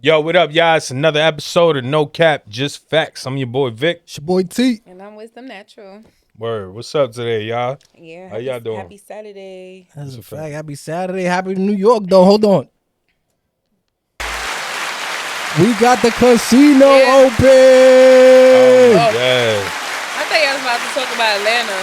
Yo, what up, y'all? It's another episode of No Cap Just Facts. I'm your boy Vic. It's your boy T. And I'm Wisdom Natural. Word. What's up today, y'all? Yeah. How y'all doing? Happy Saturday. That's a fact. Happy Saturday. Happy New York, though. Hold on. We got the casino open. Oh, yeah. I thought y'all was about to talk about Atlanta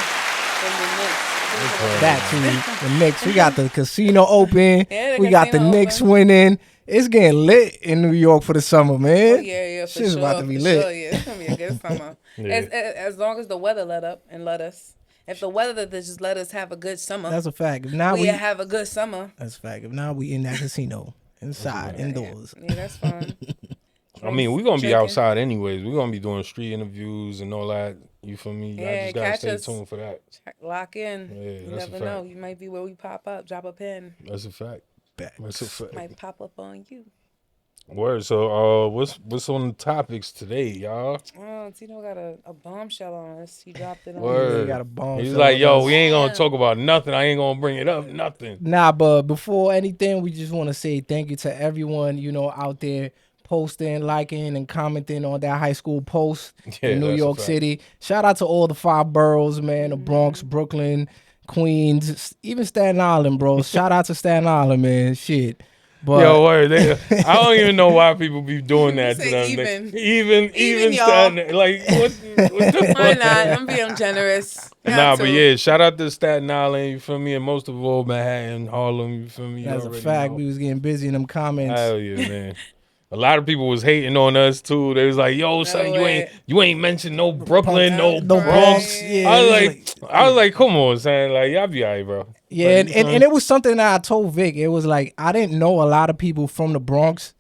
and the Knicks. That too. The Knicks. We got the casino open. Yeah, we got the casino Knicks open. winning. It's getting lit in New York for the summer, man. Oh, yeah, for Shit's sure. about to be for lit. Sure, yeah. It's going to be a good summer. As long as the weather let up and let us. If the weather just let us have a good summer. That's a fact. If now we have a good summer. That's a fact. If now we in that casino. Inside, indoors. Yeah, that's fun. I mean, we're going to be outside anyways. We're going to be doing street interviews and all that. You feel me? Yeah, I just got to catch stay us. tuned for that. Lock in. Yeah, you that's a never know. fact. You might be where we pop up. Drop a pin. That's a fact. That's a fact. Might pop up on you. Word. So, what's on the topics today, y'all? Oh, Tino got a bombshell on us. He dropped it on Word. us. He got a bomb. He's like, yo, we ain't going to talk about nothing. I ain't going to bring it up. Nothing. Nah, but before anything, we just want to say thank you to everyone, out there posting, liking, and commenting on that high school post in New that's a York fact. City. Shout out to all the 5 boroughs, man, the Bronx, Brooklyn, Queens, even Staten Island, bro. Shout out to Staten Island, man. Shit. But Yo, word. I don't even know why people be doing that to Say them. even. Even y'all. Staten, like what the Why fuck? not? I'm being generous. You Nah, have but to. yeah, shout out to Staten Island, you feel me, and most of all Manhattan, Harlem, you feel me. You that's a already fact. know. We was getting busy in them comments. Hell yeah, man. A lot of people was hating on us too. They was like, "Yo, son, way. you ain't mentioned no Brooklyn, no No Bronx." Bronx. Yeah, I was like, "Come on, son, like y'all be alright, bro." Yeah, Like, and it was something that I told Vic. It was like, I didn't know a lot of people from the Bronx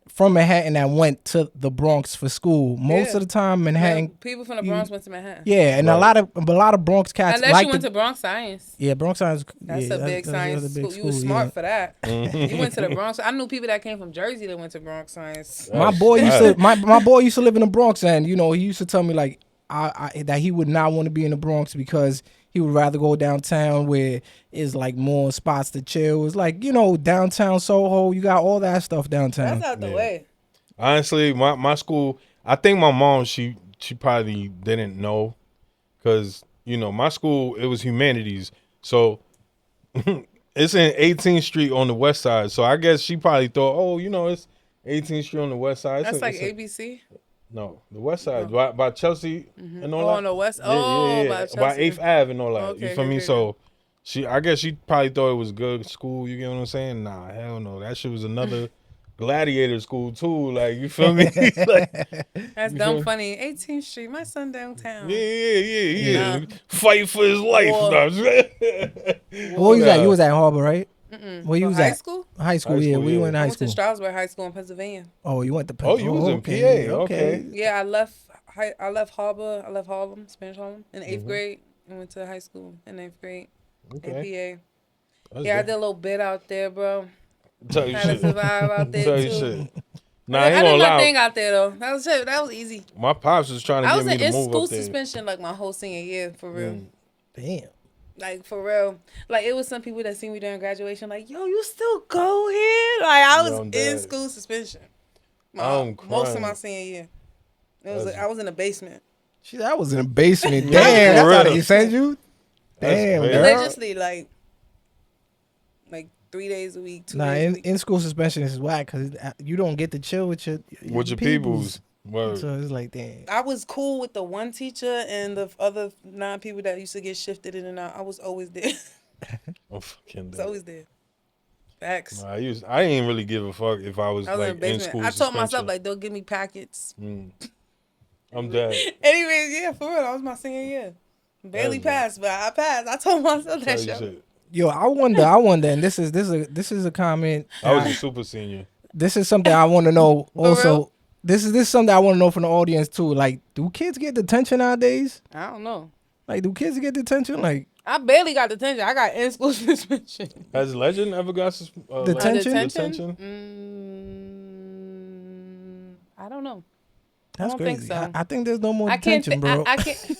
from Manhattan that went to the Bronx for school. Most Yeah. of the time, Manhattan. People from the Bronx went to Manhattan. Yeah, and Right. a lot of Bronx cats Unless like you went to Bronx Science. Yeah, Bronx Science. That's yeah, a big science that's a big school. You was school, smart yeah. for that. You went to the Bronx. I knew people that came from Jersey that went to Bronx Science. My boy used to my boy used to live in the Bronx, and he used to tell me like that he would not want to be in the Bronx because he would rather go downtown where is like more spots to chill. It's like downtown Soho. You got all that stuff downtown. That's out the Yeah. way. Honestly, my school, I think my mom, she probably didn't know because, my school, it was humanities. So it's in 18th Street on the west side. So I guess she probably thought, it's 18th Street on the west side. That's like ABC. No, the west side, by Chelsea and all Oh, that. on the west. Yeah, Oh, yeah. by By Chelsea. 8th Ave and all that. Okay, you feel me? okay. So I guess she probably thought it was good school. You get what I'm saying? Nah, hell no. That shit was another gladiator school too. Like, you feel me? Like, That's You dumb feel- funny. 18th Street, my son downtown. yeah. Nah. Fight for his life. Or- Nah. Where you was at? You was at Harbor, right? Where you For was high at? school? High school, High yeah. school, Where you yeah. went to I high went to school? Stroudsburg High School in Pennsylvania. Oh, you went to Oh, you was in okay, PA. Okay. Yeah, I left Harbor. I left Harlem, Spanish Harlem, in Mm-hmm. 8th grade. And went to high school in 8th grade Okay. in PA. That's Yeah, I dope. did a little bit out there, bro. Tell you Had to shit. survive out there Tell you too. shit. Nah, I I ain't did gonna my lie. thing out there though. That was it. That was easy. My pops was trying to I get was me to in move school up there. suspension like my whole senior year, for real. Damn. Like, for real. Like, it was some people that seen me during graduation, like, yo, you still go here? Like, I was I'm in dead. school suspension. I'm Most of crying. my senior year. I was in the basement. Shit, I was in the basement. Yeah, Damn, for that's how real. they sent you. That's Damn, crazy. girl. Religiously, like 3 days a week, 2 Nah, days a week. in school suspension is whack because you don't get to chill with your peoples. Word. So it's like, damn. I was cool with the one teacher and the other 9 people that used to get shifted in and out. I was always there. I'm fucking I was dead. always there. Facts. Nah, I ain't really give a fuck if I was, I was in like the in basement. school. I told myself, suspension. like, they'll give me packets. I'm dead. Anyways, yeah, for real. That was my senior year. Barely That's passed, but I passed. I told myself Tell that you shit. shit. Yo, I wonder, and this is a comment. I was a super senior. This is something I want to know. For Also, real? this is something I want to know from the audience too. Like, do kids get detention nowadays? I don't know. Like, do kids get detention? Like, I barely got detention. I got in-school suspension. Has Legend ever got Detention? Detention? I don't know. That's don't crazy. think so. I think there's no more I can't. detention, bro. I can't.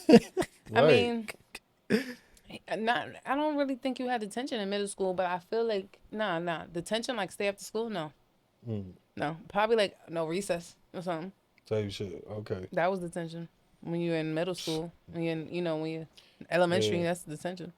I Right. mean, I don't really think you had detention in middle school, but I feel like nah. Detention, like stay after school, no. No, probably like no recess or something. Type shit. Okay. That was detention when you're in middle school. When you're elementary, Yeah. that's detention.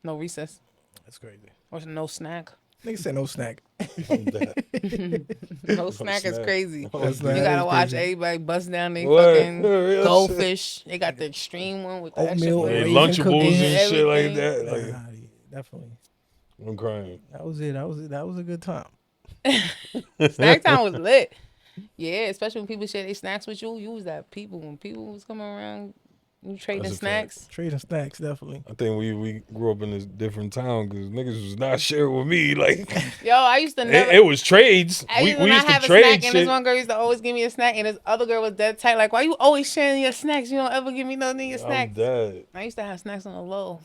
No recess That's crazy. or no snack. Nigga said no snack. I'm dead. No snack is snack. crazy. That's You not- gotta that's watch crazy. everybody bust down their What? fucking Real goldfish. They got the extreme one with the Oatmeal, extra Hey, raisin flavor. Lunchables cookies. and shit like Everything. that. Nah, Like, definitely. I'm crying. That was it. That was a good time. Snack time was lit. Yeah, especially when people share their snacks with you. You was that people. When people was coming around, you trading That's a snacks. Trading snacks, definitely. I think we grew up in a different town because niggas was not sharing with me. Like, Yo, I used to never. it was trades. I We used to used not to have a trade snack, and shit. this one girl used to always give me a snack, and this other girl was dead tight. Like, why you always sharing your snacks? You don't ever give me nothing in your I'm snacks. dead. I used to have snacks on the low.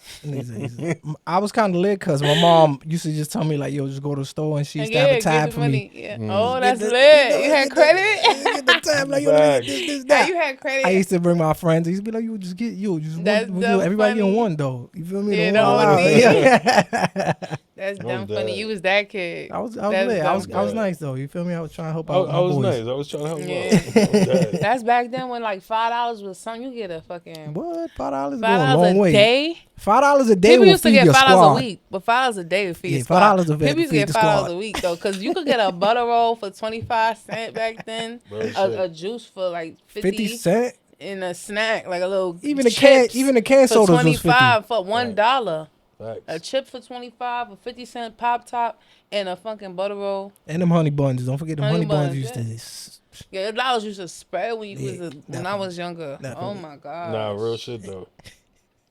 I was kind of lit because my mom used to just tell me like, "Yo, just go to the store," and she used to have a give tab the for money. me. Yeah. Mm. Oh, that's Get lit. the- You had get the- credit. Get the tab like, yo, let me get this, Yeah, that. you had credit. I used to bring my friends. I used to be like, "You just get That's dumb everybody funny. in one though." You feel me? Yeah, The the one whole out. thing. Yeah. That's I'm dumb dead. funny. You was that kid. I was That's lit. I was dumb. nice though. You feel me? I was trying to help I, out I my was boys. nice. I was trying to help Yeah. out. I'm dead. That's back then when like $5 was something. You get a fucking What? $5 going a $5 long a way. day. $5 a day People will used to feed get your $5 squad. a week, but $5 a day would feed Yeah, your squad. $5 a day People used to feed get the $5 squad. a week though, because you could get a butter roll for 25 cents back then, Real shit. a juice for like 50 cents. and a snack like a little Even the can for sodas was 25 50. for $1. Facts. A chip for 25, a 50-cent pop top, and a fucking butter roll. And them honey buns. Don't forget them honey buns used yeah. to. Yeah, $1 used to spread when you Yeah, when I was younger. definitely. Oh my god. Nah, real shit though.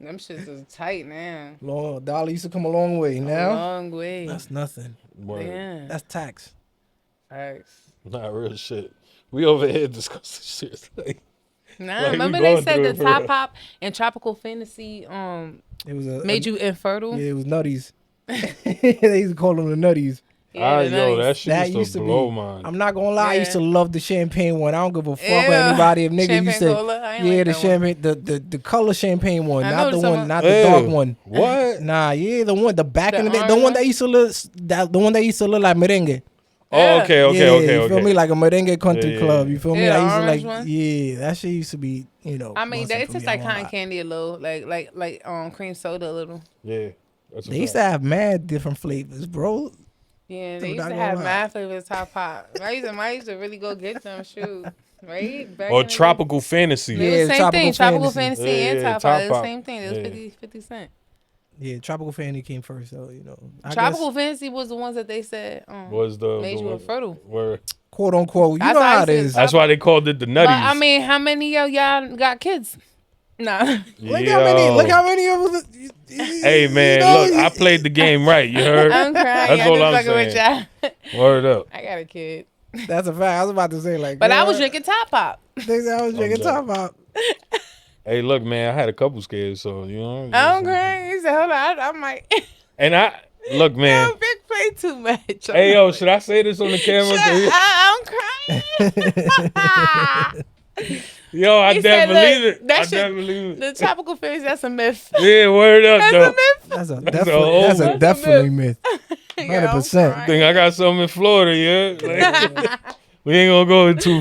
Them shits is tight now. Long dollar used to come a long way. A Now long way. that's nothing. Word. Yeah. That's tax. Facts. Nah, real shit. We over here discussing shit. Like, Nah, Like, we remember they going said through the it for top real. pop and tropical fantasy It was a made you infertile? Yeah, it was nutties. They used to call them the nutties. ah, the yo, nutties. that shit That used to blow be. mine. I'm not gonna lie. I used to Yeah. love the champagne one. I don't give a fuck with Yeah. anybody. If nigga Champagne used to, cola? I ain't yeah, like the that one. champagne, the color champagne one, I not know the what one, you're not the dark Ew. one. What? Nah, yeah, the one, the back The in the day, the orange one that one? used to look, the one that used to look like merengue. Oh, Yeah. okay, okay, yeah, okay, you okay. feel me? Like a merengue country Yeah, club. yeah. You feel me? Yeah, I used to orange like, one. yeah, that shit used to be, I mean, busting it for tastes me, I like won't cotton lie. candy a little, like cream soda a little. Yeah, that's a They used fact. to have mad different flavors, bro. Yeah, I'm they used not to gonna have lie. mad flavors top pop. I used to really go get them shoes, right? Back Or in the day. tropical fantasy. It was Yeah, the same Tropical thing. Tropical Fantasy. fantasy Yeah, and yeah, top Top pop. It was Pop. the same thing. It was Yeah. 50 cent. Yeah, tropical fantasy came first, though. I Tropical guess, fantasy was the ones that they said Was the made you one- infertile. where quote unquote. You That's know why I how it used to is. get that's why they called it the nutties. But I mean, how many of y'all got kids? Nah. Look how many of us. Hey man, look, I played the game right. You heard? I'm crying. That's I'm all just I'm fucking with y'all. Word up. I got a kid. That's a fact. I was about to say like, But I girl, was drinking top pop. They said I was drinking done. top up. Hey, look, man, I had a couple scares, so you know. I'm crying. He said, hold on. I'm like, And I look, man. yo, Big play too much. Hey, yo, should I say this on the camera? I'm crying. Yo, I He damn said, believe look, it. that I shit- damn believe it. The tropical fantasy, that's a myth. Yeah, word up, That's though. a myth. That's a old that's one. a definitely myth. 100%. Think I got something in Florida, yeah? Like, we ain't gonna go in too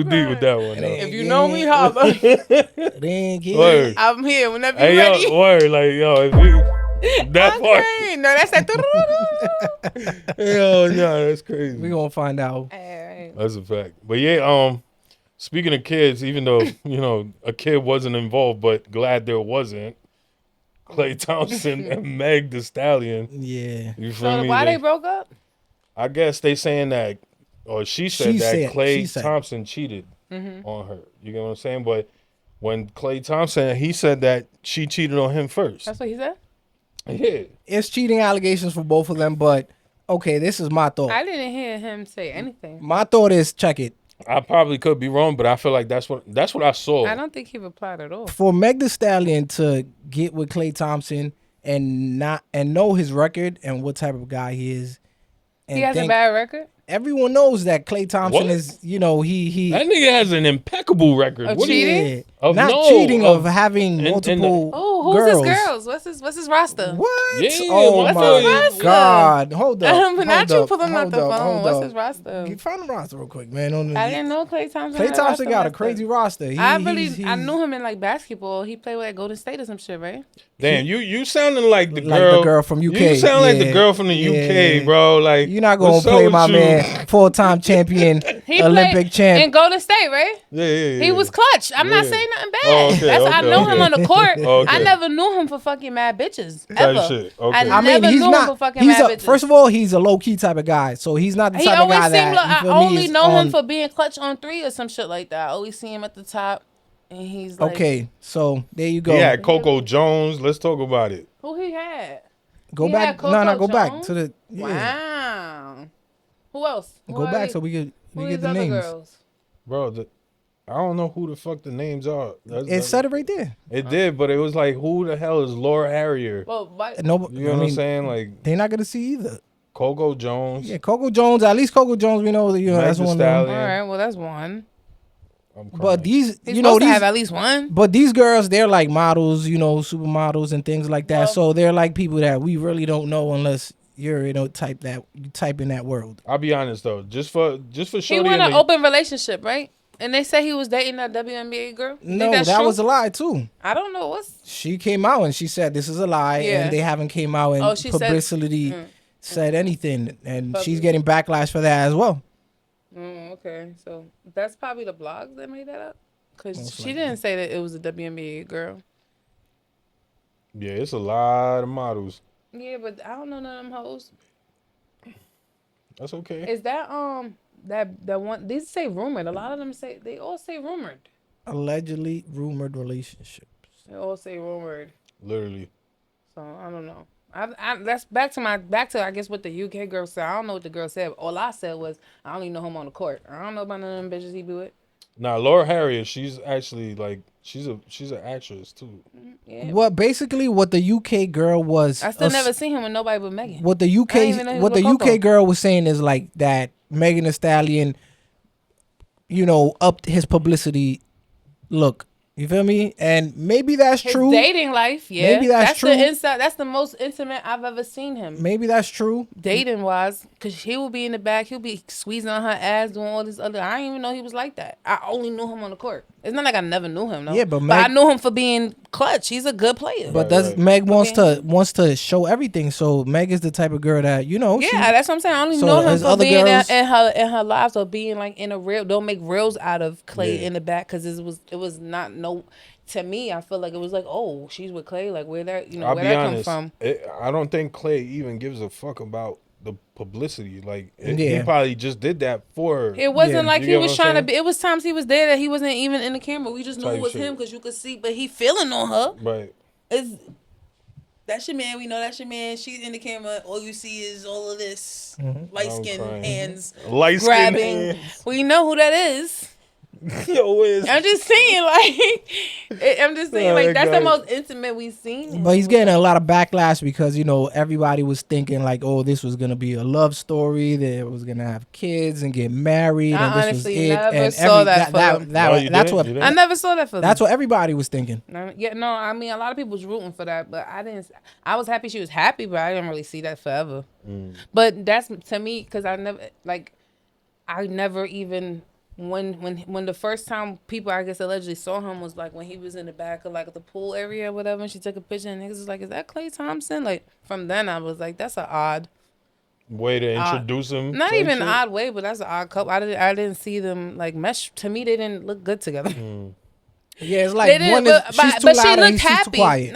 deep with that one, though. If you know me, holla. It ain't kids. Word. I'm here whenever you're Hey, ready. yo, word, like, yo, if you, that I'm part. crying. No, that's that. Yo, no, that's crazy. We gonna find out. That's a fact. But yeah, speaking of kids, even though, you know, a kid wasn't involved, but glad there wasn't, Klay Thompson and Meg Thee Stallion. Yeah. You feel So me? why they broke up? I guess they saying that, or she said She that said- Klay she said. Thompson cheated on her. You get what I'm saying? But when Klay Thompson, he said that she cheated on him first. That's what he said? Yeah. It's cheating allegations for both of them, but okay, this is my thought. I didn't hear him say anything. My thought is check it. I probably could be wrong, but I feel like that's what I saw. I don't think he replied at all. For Meg Thee Stallion to get with Klay Thompson, and know his record and what type of guy he is. And He has a bad record everyone knows that Klay Thompson What? is, you know, he That nigga has an impeccable record. Of What do you- cheating? Of not no, cheating, of of- having and- multiple Oh, who's girls. his girls? What's his roster? What? Yeah, oh what's my his roster? God! Hold up. But not you pulling out the phone. What's his roster? Find the roster real quick, man. I didn't know Klay Thompson. Klay had Thompson got a roster. crazy roster. I knew him in like basketball. He played with like Golden State or some shit, right? Damn, you sounding like the Like girl, the girl from UK. You sound like the Yeah. girl from the UK, Yeah. bro. Like You're not gonna what's up play with my you? man, 4-time champion, He Olympic played champ. in Golden State, right? Yeah. He was clutch. I'm not Yeah. saying nothing bad. Oh, okay, I okay, know him okay. on the court. Okay. I never knew him for fucking mad bitches Type ever. shit. Okay. I I mean, never he's knew him for not. fucking He's mad a, bitches. first of all, he's a low key type of guy. So he's not the He type of always guy seemed that. like you I feel me, only is know him on- for being clutch on 3 or some shit like that. I always see him at the top, and he's like, Okay, so there you go. He had Coco Jones. Let's talk about it. who he had? Go He back. had Coco No, go back Jones? to the. Yeah. Wow. Who else? Go back so we could Who get these the other names. girls? Bro, I don't know who the fuck the names are. It said it right there. It did, but it was like, who the hell is Laura Harrier? Well, No, You know what I'm saying? Like They're not gonna see either. Coco Jones. Yeah, Coco Jones. At least Coco Jones, we know that Meg that's Thee one. Of them. all Stallion. right. Well, that's one. I'm crying. But these, He's you know, supposed to these. have at least one. But these girls, they're like models, you know, supermodels and things like that. Well- So they're like people that we really don't know unless you're, you type in that world. I'll be honest though, just for He Shorty went and an the, open relationship, right? And they say he was dating that WNBA girl. You No, think that's that true? was a lie too. I don't know what's. She came out and she said this is a lie, Yeah. and they haven't came out and Oh, she said- publicly said anything, and she's Public. getting backlash for that as well. Okay, so that's probably the blogs that made that up, because Most she likely. didn't say that it was a WNBA girl. yeah, it's a lot of models. Yeah, but I don't know none of them hoes. That's okay. Is that that one? These say rumored. A lot of them say they all say rumored. Allegedly rumored relationships. They all say rumored. Literally. So I don't know. That's back to I guess what the UK girl said. I don't know what the girl said. All I said was I only know him on the court. I don't know about none of them bitches he be with. Nah, Laura Harrier, she's actually like she's an actress too. Yeah. What basically what the UK girl was. I still never seen him with nobody but Megan. What the I didn't even know he was what the with Coco. UK girl was saying is like that Megan Thee Stallion, upped his publicity look. You feel me? And maybe that's His true. dating life, yeah. Maybe that's true. That's the most intimate I've ever seen him. Maybe that's true. Dating wise, because he will be in the back, he'll be squeezing on her ass, doing all this other. I didn't even know he was like that. I only knew him on the court. It's not like I never knew him, though. Yeah, but I Meg- knew him for being clutch. He's a good player. But Right, does right. Meg wants to show everything. So Meg is the type of girl that yeah, that's what I'm saying. I only So know him as for other being girls- in her lives or being like in a reel. Don't make reels out of Clay Yeah. in the back because it was not no. To me, I feel like it was like, oh, she's with Clay. Like where that I'll where be that honest. come from? I don't think Clay even gives a fuck about the publicity. Like he Yeah. probably just did that for her. It wasn't Yeah. like You he get was what I'm trying to saying? be. It was times he was there that he wasn't even in the camera. We just knew Type it was shit. him because you could see, but he feeling on her. Right. It's that's your man. We know that's your man. She's in the camera. All you see is all of this light skin I'm crying. hands Light skin grabbing. We know who that is. Yo, is I'm just saying, I'm just saying, Oh, like that's the God. most intimate we've seen. him. But he's getting a lot of backlash because everybody was thinking like, oh, this was gonna be a love story. That it was gonna have kids and get married, I and this was honestly it. never And saw that for him. No, you that's didn't? what You didn't? I never saw that for that's them. what everybody was thinking. Yeah, no, I mean a lot of people was rooting for that, but I didn't. I was happy she was happy, but I didn't really see that forever. But that's to me because I never even when the first time people I guess allegedly saw him was like when he was in the back of like the pool area or whatever, and she took a picture and niggas was like, "Is that Klay Thompson?" Like from then I was like, "That's an odd." way to introduce him. Not type even shit. odd way, but that's an odd couple. I didn't see them like mesh. To me, they didn't look good together. Yeah, it's They like didn't, one is she's too but she loud and looked he's too happy. quiet.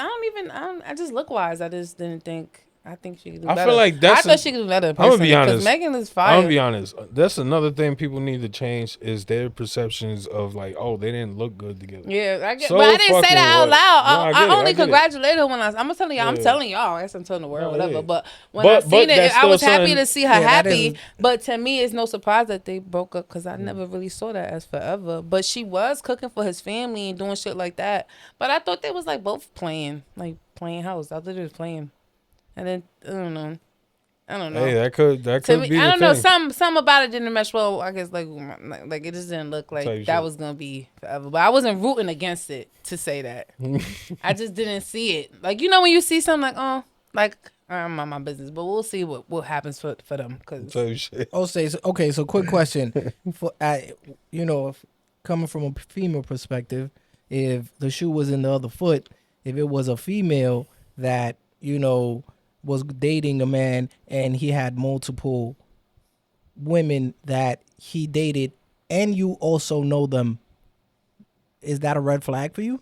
I just look wise. I just didn't think. I think she could do I better. feel like that's I thought she could do better. I'm gonna be personally, 'cause honest. Megan is I'm fire. gonna be honest. That's another thing people need to change is their perceptions of like, oh, they didn't look good together. Yeah, I get, So but I didn't say fucking that out what? loud. No, I get I it, I only get it. congratulated her when I'm telling y'all. I'm Yeah. telling y'all. I guess I'm telling the world, No, whatever. yeah. But when I But seen it, that's I was still happy something- to see her Yeah, that happy. is- But to me, it's no surprise that they broke up because I never really saw that as forever. But she was cooking for his family and doing shit like that. But I thought they was like both playing playing house. I thought he was playing, and then I don't know. Hey, that could Me, be. I don't the know. thing. Some about it didn't mesh well. I guess like it just didn't look like that was gonna be forever. But I wasn't rooting against it to say that. I just didn't see it. Like when you see something like I'm on my business, but we'll see what happens for them. Cause So quick question for if coming from a female perspective, if the shoe was in the other foot, if it was a female that was dating a man and he had multiple women that he dated and you also know them, is that a red flag for you?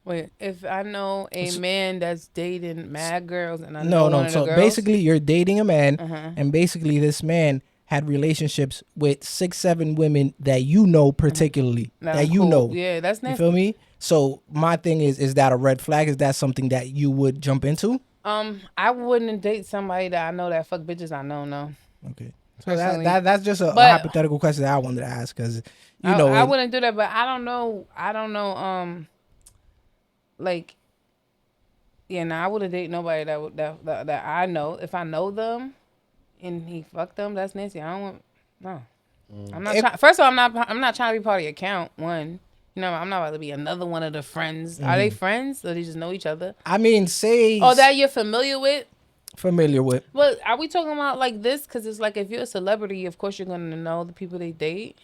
Wait, if I know a man that's dating mad girls and I know one of the so girls? Basically you're dating a man and basically this man had relationships with 6-7 women that you know particularly that you know. Yeah, that's nasty. You feel me? So my thing is that a red flag? Is that something that you would jump into? I wouldn't date somebody that I know that fuck bitches I know. No. Okay. So that's just a hypothetical question that I wanted to ask because I wouldn't do that, but I don't know. Like, yeah, I wouldn't date nobody that I know. If I know them, and he fucked them, that's nasty. I don't want. No. I'm not trying. First of all, I'm not trying to be part of your account. One. I'm not about to be another one of the friends. Are they friends or they just know each other? I mean, say... Oh, that you're familiar with? Familiar with. But are we talking about like this? Because it's like if you're a celebrity, of course you're going to know the people they date.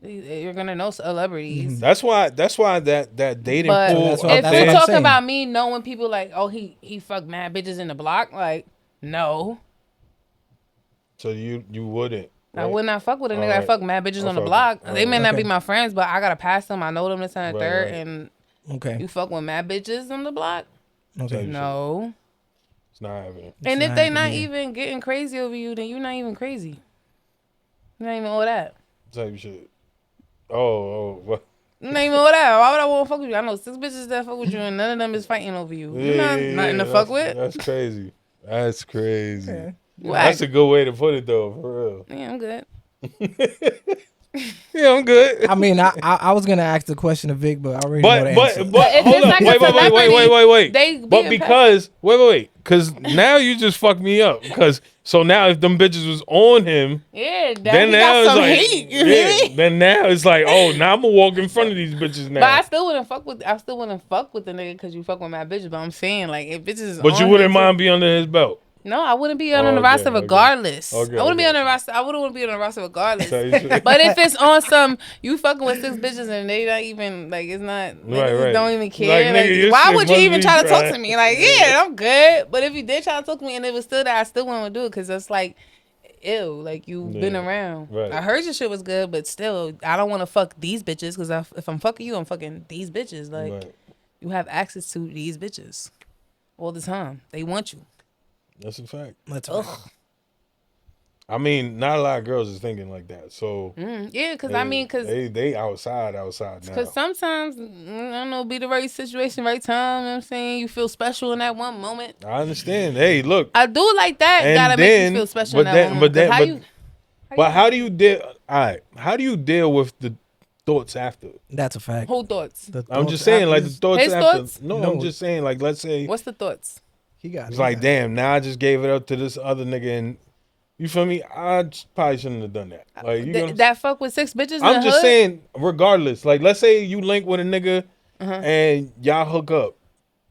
You're going to know celebrities. That's why that dating but pool... if you're talking about me knowing people like, oh, he fucked mad bitches in the block, like, no. So you wouldn't... I would not fuck with a nigga that fuck mad bitches on the block. They may not be my friends, but I gotta pass them. I know them this and the third, and you fuck with mad bitches on the block. Okay, no, it's not happening. And if they not even getting crazy over you, then you're not even crazy. You're not even all that. Type shit. What? You're not even all that. Why would I want to fuck with you? I know 6 bitches that fuck with you, and none of them is fighting over you. You're not nothing to fuck with. That's crazy. That's crazy. Okay. That's a good way to put it, though, for real. Yeah, I'm good. Yeah, I'm good. I mean, I was gonna ask the question of Vic, but I already know the answer. But hold up, wait. But because because now you just fucked me up. Because so now if them bitches was on him, then now it's like heat. Then now it's like, oh, now I'm gonna walk in front of these bitches now. But I still wouldn't fuck with the nigga because you fuck with my bitches. But I'm saying like if bitches is but you wouldn't mind being under his belt. No, I wouldn't be on the roster regardless. I wouldn't be on the roster. I wouldn't want to be on the roster regardless. But if it's on some, you fucking with 6 bitches and they not even like it's not. Right. Don't even care. Like, nigga, why would you even try to talk to me? Like, yeah, I'm good. But if you did try to talk to me and it was still there, I still wouldn't do it because it's like, ew, like you've been around. Right. I heard your shit was good, but still, I don't want to fuck these bitches because if I'm fucking you, I'm fucking these bitches. Like, you have access to these bitches all the time. They want you. That's a fact. That's a fact. I mean, not a lot of girls is thinking like that. So yeah, because I mean, because they outside now. Because sometimes I don't know, be the right situation, right time. You know what I'm saying, you feel special in that one moment. I understand. Hey, look, I do like that. Gotta make you feel special in that moment. But how do you deal? All right, how do you deal with the thoughts after? That's a fact. Who thoughts? I'm just saying, like the thoughts his after. Thoughts? No, I'm just saying, like let's say. What's the thoughts? It's like, damn, now I just gave it up to this other nigga and you feel me? I probably shouldn't have done that. Like that fuck with 6 bitches. I'm just saying, regardless. Like, let's say you link with a nigga and y'all hook up,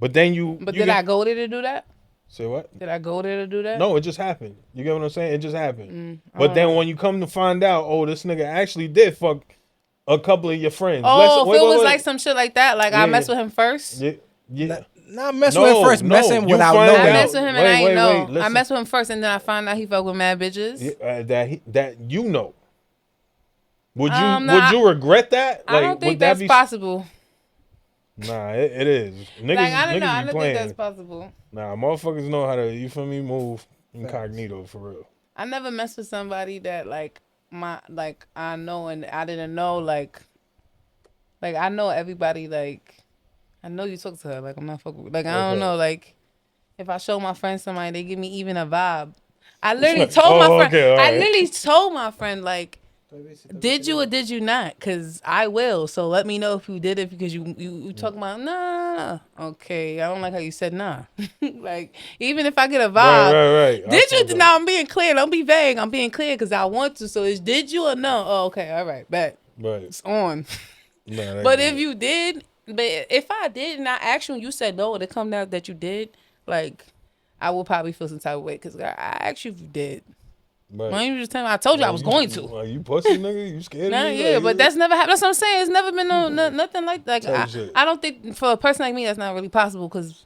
but then you. But did I go there to do that? Say what? Did I go there to do that? No, it just happened. You get what I'm saying? It just happened. But then when you come to find out, oh, this nigga actually did fuck a couple of your friends. Oh, if it was like some shit like that, like I messed with him first. Yeah. Not messing with him first, messing without knowing. I messed with him and I ain't know. I messed with him first and then I found out he fucked with mad bitches. That you know. Would you regret that? I don't think that's possible. Nah, it is. Niggas, I don't think that's possible. Nah, motherfuckers know how to, you feel me, move incognito for real. I never messed with somebody that I know and I didn't know like I know everybody like. I know you talk to her. Like, I'm not fucking with. Like, I don't know. Like, if I show my friend somebody, they give me even a vibe. I literally told my friend. I literally told my friend, like, Did you or did you not? Because I will. So let me know if you did it because you talking about, nah. Okay. I don't like how you said nah. Like, even if I get a vibe. Right. Did you? No, I'm being clear. Don't be vague. I'm being clear because I want to. So it's did you or no? Oh, okay. All right. Bet. Right. It's on. Nah, but if you did, but if I did and I asked you and you said no and it come out that you did, like, I will probably feel some type of way because I asked you if you did. Right. Why don't you just tell me? I told you I was going to. Like, you pussy nigga? You scared Nah, of me? yeah, Like, but that's never happened. That's what I'm saying. It's never been nothing like that. Shit. I don't think for a person like me that's not really possible because,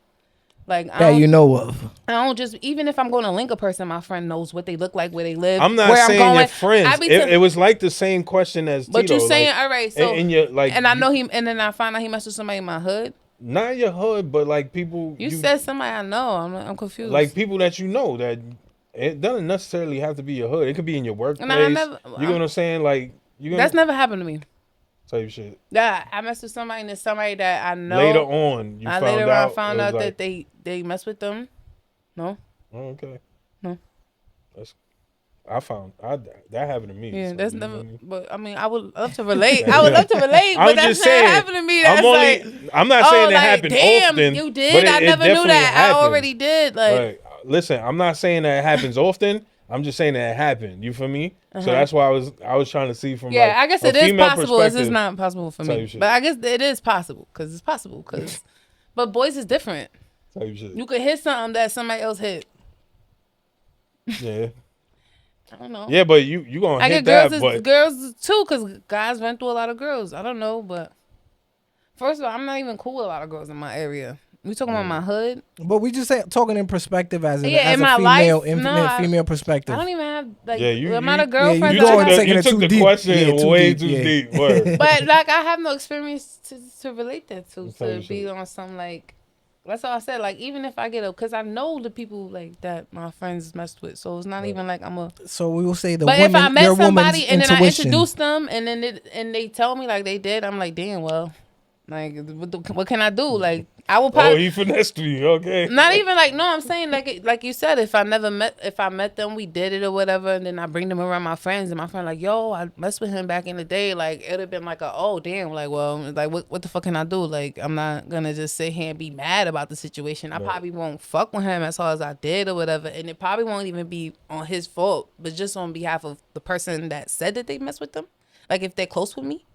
like, that you know of. I don't just, even if I'm going to link a person, my friend knows what they look like, where they live. I'm not where saying I'm going. your friends. It was like the same question as Tito. But you're saying, like, all right, so and you're like, and I know he, and then I find out he messed with somebody in my hood. Not your hood, but like people. You said somebody I know. I'm confused. Like people that you know that it doesn't necessarily have to be your hood. It could be in your workplace. And I never, you know what I'm saying? Like that's never happened to me. Type shit. Yeah, I messed with somebody and it's somebody that I know. Later on, I later on found out that they messed with them. No. Oh, okay. No. That happened to me. Yeah, so, that's never. But I mean, I would love to relate. But I'm that's just not saying, happened to me. That's I'm not saying it like, happened damn, often. you did. But I never knew that. happened. I already did. Like, right. Listen, I'm not saying that it happens often. I'm just saying that it happened. You feel me? So that's why I was trying to see from like, I guess it is possible. It's just not possible for me. But I guess it is possible because it's possible. But boys is different. Type shit. You could hit something that somebody else hit. Yeah. I don't know. Yeah, but you gonna hit girls that, but girls too, because guys run through a lot of girls. I don't know, but first of all, I'm not even cool with a lot of girls in my area. We talking about my hood, but we just talking in perspective as in a my female, life, infinite female perspective. I don't even have like you amount of girlfriends. you took the question way too deep. Word. But like I have no experience to relate that to be on some like. That's all I said. Like, even if I get up, because I know the people like that my friends messed with, so it's not even like I'm a. So we will say But if I met somebody and then I introduced them and then they tell me like they did, I'm like, damn, well, like what can I do? Like I will probably. Oh, he finessed me. Okay. Not even like no, I'm saying like you said, if I met them, we did it or whatever, and then I bring them around my friends, and my friend like, yo, I messed with him back in the day. Like it'd have been like oh damn, like well, like what the fuck can I do? Like I'm not gonna just sit here and be mad about the situation. I probably won't fuck with him as hard as I did or whatever, and it probably won't even be on his fault, but just on behalf of the person that said that they messed with them. Like if they're close with me.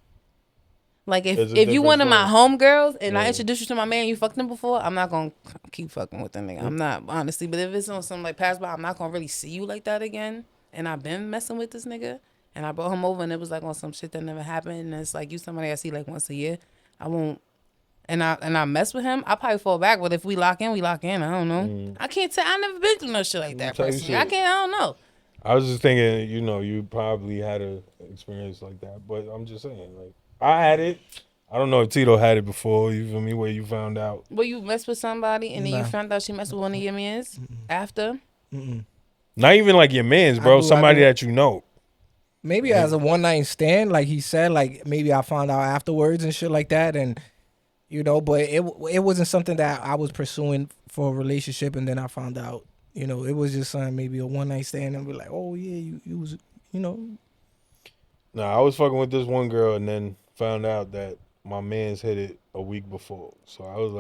Like if you one of my homegirls and I introduce you to my man, you fucked him before, I'm not gonna keep fucking with them nigga. I'm not honestly, but if it's on some like pass by, I'm not gonna really see you like that again. And I've been messing with this nigga, and I brought him over, and it was like on some shit that never happened. And it's like you somebody I see like once a year. I won't, and I mess with him. I probably fall back, but if we lock in, we lock in. I don't know. I can't tell. I never been through no shit like that personally. I don't know. I was just thinking, you probably had an experience like that, but I'm just saying, like. I had it. I don't know if Tito had it before. You feel me? Where you found out? Well, you messed with somebody and then you found out she messed with one of your mans after. Not even like your mans, bro. Somebody that you know. Maybe as a one night stand, like he said. Like maybe I found out afterwards and shit like that, and but it wasn't something that I was pursuing for a relationship, and then I found out. It was just maybe a one night stand, and we're like, oh yeah, you was. Nah, I was fucking with this one girl and then found out that my man's hit it a week before. So I was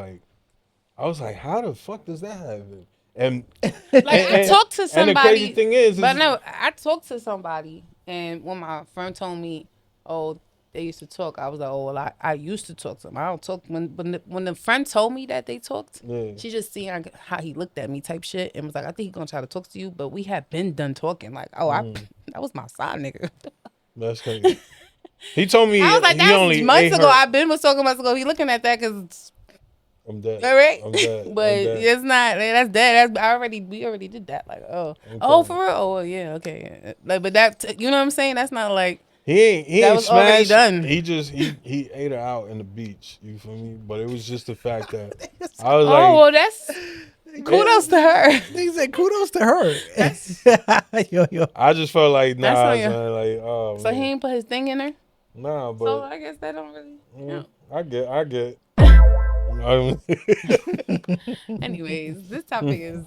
like, how the fuck does that happen? And I talked to somebody. And the crazy thing is no, I talked to somebody, and when my friend told me, oh, they used to talk, I was like, oh, well, I used to talk to him. I don't talk when the friend told me that they talked. Yeah. She just seen how he looked at me, type shit, and was like, I think he's gonna try to talk to you, but we had been done talking. Like, oh, that was my side nigga. That's crazy. He told me I was like, that was months ago. I've been with talking months ago. He looking at that because I'm dead. All right, I'm dead. But it's not. That's dead. We already did that. Like, oh, for real. Oh, yeah, okay. Like, but that, you know what I'm saying? That's not like he ain't was smashed. Already done. He just he ate her out in the beach. You feel me? But it was just the fact that I was like, well, that's. Kudos to her. He said, "Kudos to her." yo. I just felt like son, like so man. He ain't put his thing in her. Nah, but so I guess that don't really. I get. Anyways, this topic is.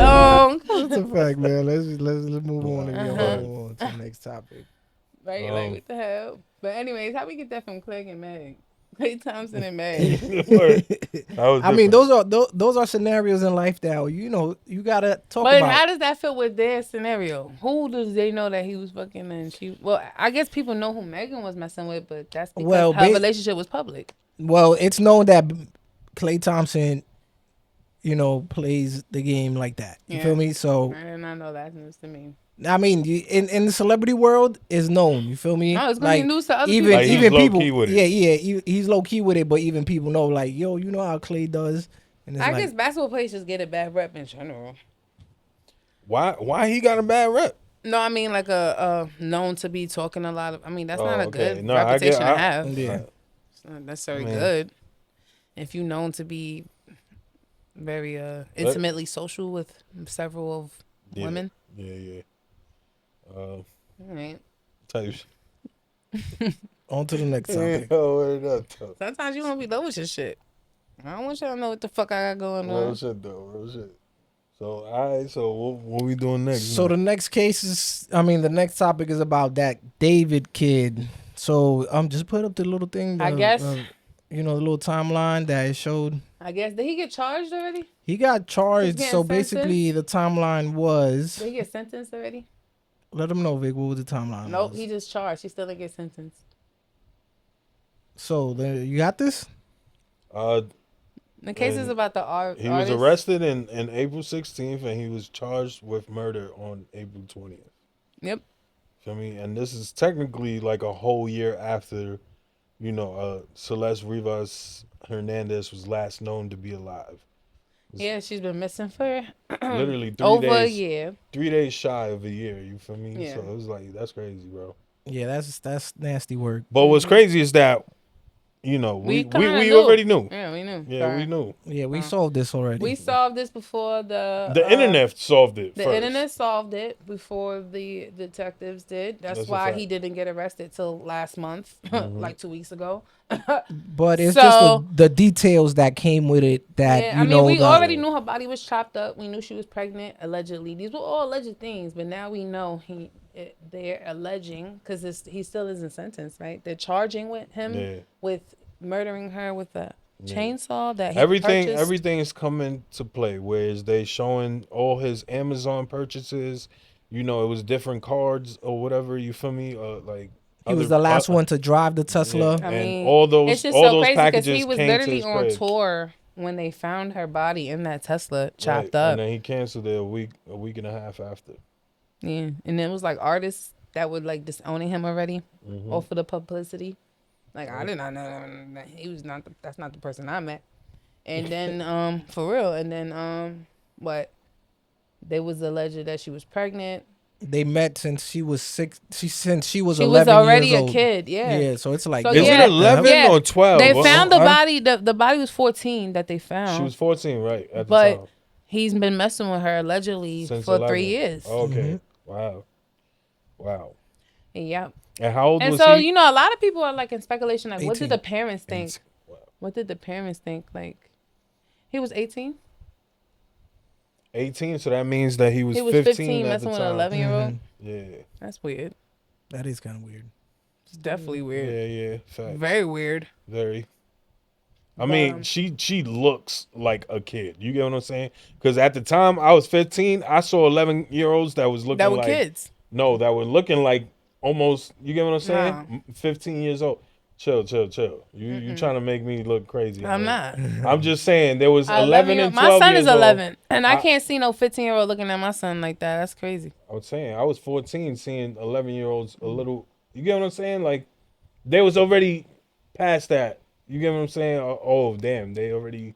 long. That's a fact, man. Let's move on and move on to the next topic. Right, like what the hell? But anyways, how we get that from Clegg and Meg? Clay Thompson and Meg. I mean, those are scenarios in life that you gotta talk But about. how does that fit with their scenario? Who does they know that he was fucking and she? Well, I guess people know who Megan was messing with, but that's because her relationship was public. Well, it's known that Klay Thompson, plays the game like that. You feel me? So I did not know that news to me. I mean, in the celebrity world, it's known. You feel me? No, it's gonna be news to other people. Like even people, with it. he's low key with it. But even people know, like, yo, you know how Clay does. And I guess basketball players just get a bad rep in general. Why he got a bad rep? No, I mean like a known to be talking a lot of. I mean that's not a good reputation to have. Yeah, it's not necessarily good. If you're known to be very intimately social with several of women. Yeah. All right. Type. On to the next topic. Sometimes you want to be low with your shit. I don't want y'all to know what the fuck I got going on. Real shit though, real shit. So all right, so what we doing next? So the next the next topic is about that David kid. So just put up the little thing. I guess. The little timeline that it showed. I guess. Did he get charged already? He got charged. So basically, the timeline was. Did he get sentenced already? Let him know, Vic. What was the timeline? Nope, he just charged. He still didn't get sentenced. So you got this? The case is about the art. He was arrested in April 16th, and he was charged with murder on April 20th. Yep. Feel me? And this is technically like a whole year after, Celeste Rivas Hernandez was last known to be alive. Yeah, she's been missing for literally 3 over days, a year. 3 days shy of a year. You feel me? Yeah. So it was like, that's crazy, bro. Yeah, that's nasty work. But what's crazy is that, we already knew. Yeah, we knew. Yeah, we knew. Yeah, we solved this already. We solved this before the internet solved it. The internet solved it before the detectives did. That's why he didn't get arrested till last month, like 2 weeks ago. But it's just the details that came with it that we already knew her body was chopped up. We knew she was pregnant, allegedly. These were all alleged things, but now we know they're alleging because he still isn't sentenced, right? They're charging with him with murdering her with a chainsaw that he purchased. Everything is coming to play. Whereas they showing all his Amazon purchases, it was different cards or whatever. You feel me? He was the last one to drive the Tesla. I mean, all those it's just all so those crazy packages because he was came literally to on his crib. tour when they found her body in that Tesla chopped Right. up. And then he canceled it a week and a half after. Yeah, and it was like artists that would like disowning him already off of the publicity. Like I did not know that he was not. That's not the person I met. And then for real. And then what? They was alleged that she was pregnant. They met since she was 6. Since she was 11 years old. She was already a old. kid. Yeah. Yeah. So it's like. So, is it 11 or 12? They found the body. The body was 14 that they found. She was 14, right? At the time. But he's been messing with her allegedly Since for 11. 3 years. Okay. Wow. Yep. And how old was he? And so, a lot of people are like in speculation, like, 18. what did the parents think? 18. Wow. What did the parents think? Like, he was 18? 18, so that means that he was 15 at messing the with an time. 11-year-old? Yeah. That's weird. That is kind of weird. It's definitely weird. Yeah. Facts. Very weird. Very. I mean, she looks like a kid. You get what I'm saying? Because at the time I was 15, I saw 11-year-olds that was looking That were like kids. No, that were looking like almost. You get what I'm saying? 15 years old. Chill. You trying to make me look crazy? I'm not. I'm just saying there was 11 and 12 My son years is 11, old. and I can't see no 15-year-old looking at my son like that. That's crazy. I was saying I was 14, seeing 11-year-olds a little. You get what I'm saying? Like they was already past that. You get what I'm saying? Oh damn, they already.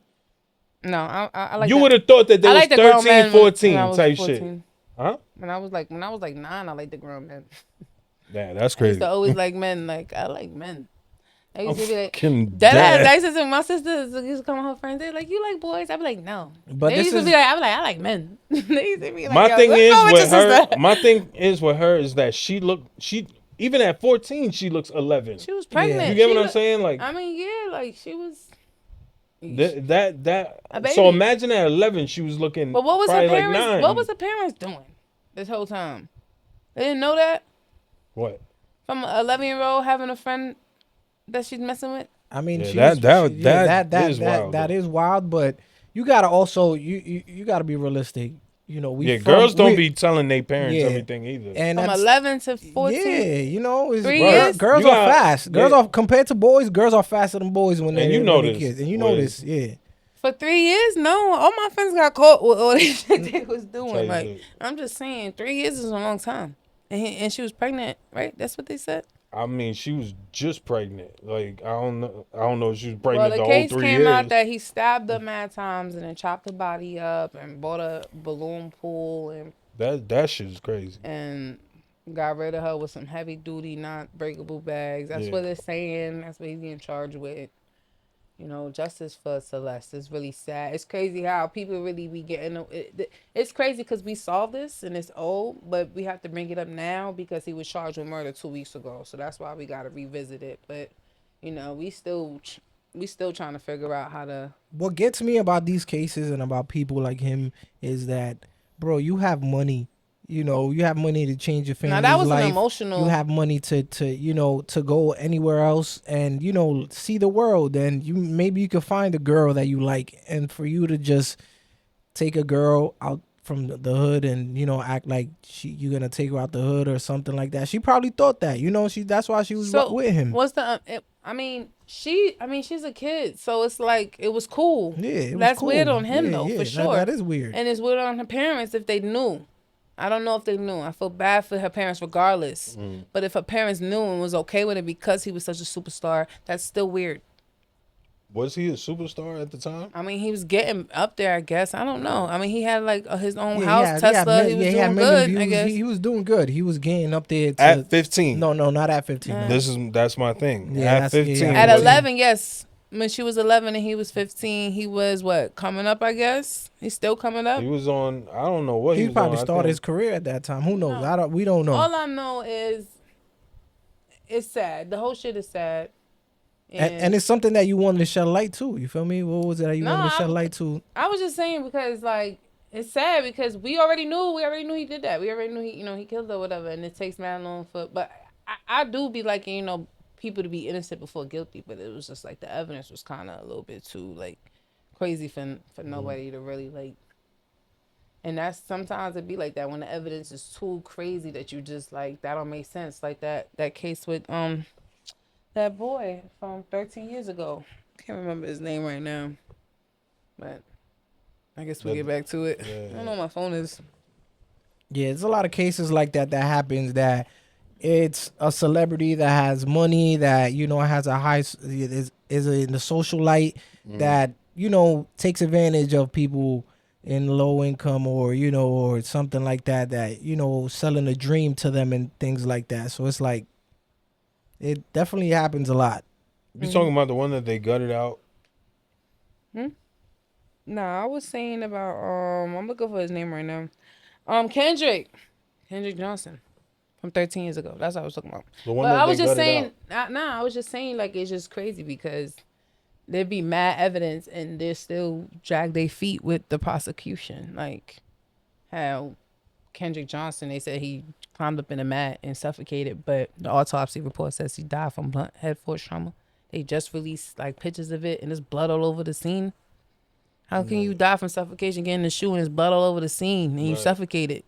No, I like. You would have thought that they was the grown 13, men 14 when I was type 14. shit. Huh? When I was like 9, I liked the grown men. Yeah, that's I crazy. used to always like men. Like I like men. I used to be like, dad. I used to my sisters used to come with her friends. They're like, you like boys? I'd be like, no. But they used to be like, I be like, I like men. They used to be like, my thing is with her is that she even at 14 she looks 11. She was pregnant. You get what I'm saying? Like I mean, yeah, like she was. That. A baby. So imagine at 11, she was looking. But what was her probably like parents? 9. What was her parents doing this whole time? They didn't know that What? from an 11-year-old having a friend that she's messing with. I mean, Yeah, that is wild. That though. is wild, but you gotta also you gotta be realistic. You know, Girls don't be telling their parents Yeah. everything either. and From that's 11 to 14. yeah, you know, it's 3 years? girls You are got- fast. Girls yeah. are compared to boys. Girls are faster than boys when And they you know when they're this, kids, and you know Wiz. this, yeah. For 3 years, no. All my friends got caught with all this shit they was Tell doing. you Like, this. I'm just saying, 3 years is a long time. And she was pregnant, right? That's what they said. I mean, she was just pregnant. Like I don't know if she was Well, pregnant the the whole case 3 came years. out that he stabbed her mad times and then chopped her body up and bought a balloon pool That shit is crazy. and got rid of her with some heavy duty, not breakable bags. That's Yeah. what they're saying. That's what he's getting charged with. You know, justice for Celeste is really sad. It's crazy how people really be getting it's crazy because we saw this and it's old, but we have to bring it up now because he was charged with murder 2 weeks ago. So that's why we got to revisit it. But you know, we still trying to figure out how to. What gets me about these cases and about people like him is that, bro, you have money. You know, you have money to change your family's Now that was life. an emotional. You have money to you know, to go anywhere else and, you know, see the world. And maybe you could find a girl that you like, and for you to just take a girl out from the hood and, you know, act like you're gonna take her out the hood or something like that. She probably thought that, you know, that's why she was with him. What's the? She's a kid, so it's like it was cool. Yeah, it was That's cool. weird on him Yeah, though, yeah, for sure. That is weird. And it's weird on her parents if they knew. I don't know if they knew. I feel bad for her parents regardless. But if her parents knew and was okay with it because he was such a superstar, that's still weird. Was he a superstar at the time? I mean, he was getting up there, I guess. I don't know. I mean, he had like his own Yeah, house, Tesla. He was doing good, I guess. He was doing good. He was getting up there At 15. No, not at 15. No. That's my thing. Yeah, at 15. At was he- 11, yes. When she was 11 and he was 15, he was what? Coming up, I guess. He's still coming up. He was on. I don't know what he He was probably on. started his career at that time. Who knows? No. We don't know. All I know is it's sad. The whole shit is sad. And it's something that you wanted to shed light to. You feel me? What was it that you wanted to shed light to? I was just saying because like it's sad because we already knew he did that. We already knew he killed her or whatever, and it takes man long for. But I do be like, you know, people to be innocent before guilty, but it was just like the evidence was kind of a little bit too like crazy for nobody to really like. And that's sometimes it be like that when the evidence is too crazy that you just like that don't make sense. Like that case with that boy from 13 years ago. Can't remember his name right now, but I guess we'll get back to it. Yeah. I don't know what my phone is. Yeah, there's a lot of cases like that happens that it's a celebrity that has money that, you know, has a high is in the social light that, you know, takes advantage of people in low income or, you know, or something like that, you know, selling a dream to them and things like that. So it's like it definitely happens a lot. You talking about the one that they gutted out? Nah, I was saying about I'm looking for his name right now. Kendrick Johnson from 13 years ago. That's what I was talking about. The one But that I was they just gutted saying, out. I was just saying like it's just crazy because there'd be mad evidence and they still drag their feet with the prosecution. Like how Kendrick Johnson, they said he climbed up in a mat and suffocated, but the autopsy report says he died from blunt head force trauma. They just released like pictures of it and there's blood all over the scene. How can you die from suffocation, get in the shoe and there's blood all over the scene and you suffocated?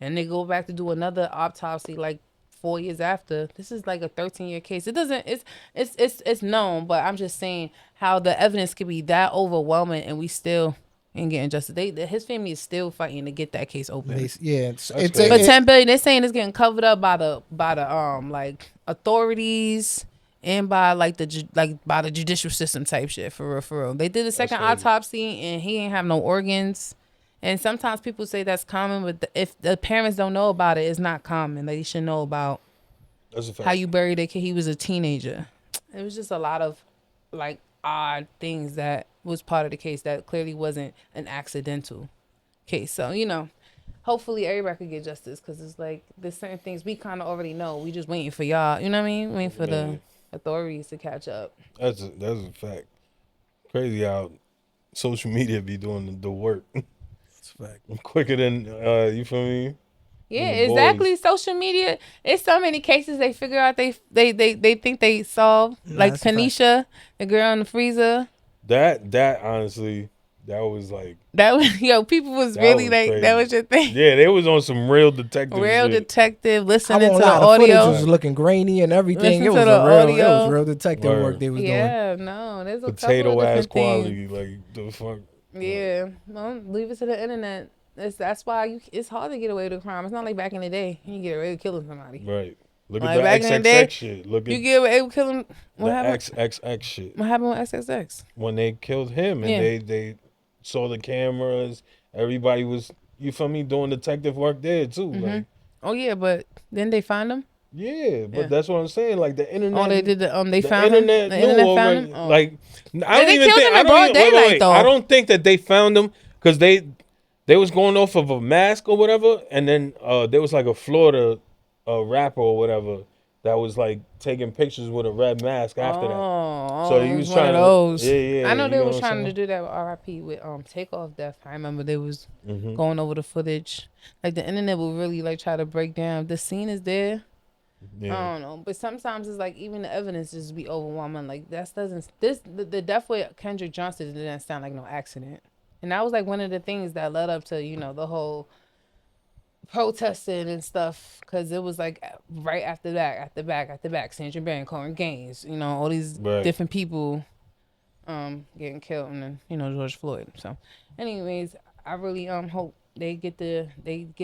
And they go back to do another autopsy like 4 years after. This is like a 13-year case. It doesn't. It's known, but I'm just saying how the evidence could be that overwhelming and we still ain't getting justice. His family is still fighting to get that case open. It's But $10 billion, they're saying it's getting covered up by the like authorities and by like by the judicial system type shit for real. They did a second autopsy and he ain't have no organs. And sometimes people say that's common, but if the parents don't know about it, it's not common. They should know about how you buried a kid. He was a teenager. It was just a lot of like odd things that was part of the case that clearly wasn't an accidental case. So, you know, hopefully everybody could get justice because it's like there's certain things we kind of already know. We just waiting for y'all. You know what I mean? Waiting for the authorities to catch up. That's a fact. crazy how social media be doing the work It's a fact. quicker than you feel me? Yeah, The exactly. boys. Social media. It's so many cases they figure out they think they solve. Nah, Like that's a fact. Tanisha, the girl in the freezer. That honestly, that was like That was people was that really was like crazy. that was your thing. Yeah, they was on some real detective Real shit. detective I listening won't to the lie, the footage audio. was looking grainy and everything. Listen It to was the a real, it audio. was real detective Word. work they was doing. Yeah, no, there's a couple Potato of ass different quality, things. like the fuck. Yeah, well, leave it to the internet. That's why it's hard to get away with a crime. It's not like back in the day. You can get away with killing somebody. Right. Look Like at back the in the day, XXX shit. Look You at get away with killing. What the happened? XXX shit. What happened with XXX? When they killed him and Yeah. they saw the cameras, everybody was, you feel me, doing detective work there too. Like, Oh yeah, but then they find him. yeah, but Yeah. that's what I'm saying. Like the internet. Oh, they did the they the found him. internet The knew internet found already. him. Oh. Like, I don't They even killed think. him in I don't broad even, wait, daylight, though. I don't think that they found him because they was going off of a mask or whatever, and then there was like a Florida rapper or whatever that was like taking pictures with a red mask after that. Oh, So he it was one trying of to- those. yeah, I know you they know was what I'm trying to saying? do that with RIP with Takeoff Death. I remember they was Mhm. going over the footage. Like the internet will really like try to break down. The scene is there. Yeah. I don't know, but sometimes it's like even the evidence just be overwhelming. Like the death with Kendrick Johnson didn't sound like no accident, and that was like one of the things that led up to the whole protesting and stuff, because it was like right after that, Sandra Barron, Cohen Gaines, all these Right. different people getting killed, and then George Floyd. So, anyways, I really hope they get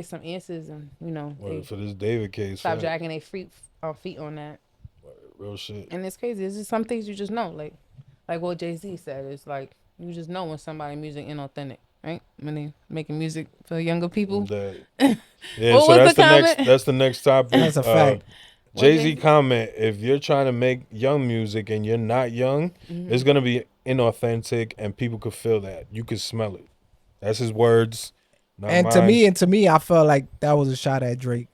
some answers, and they For this David case, stop fact. dragging their feet on that. Real shit. And it's crazy. It's just some things you just know, like what Jay-Z said. It's like you just know when somebody music inauthentic, right? When they making music for younger people. Yeah, What so was that's the the next. comment? That's the next topic. That's a fact. Jay-Z Jay-Z? comment: if you're trying to make young music and you're not young, Mm-hmm. it's gonna be inauthentic, and people could feel that. You could smell it. That's his words. Not And mine. to me, I felt like that was a shot at Drake.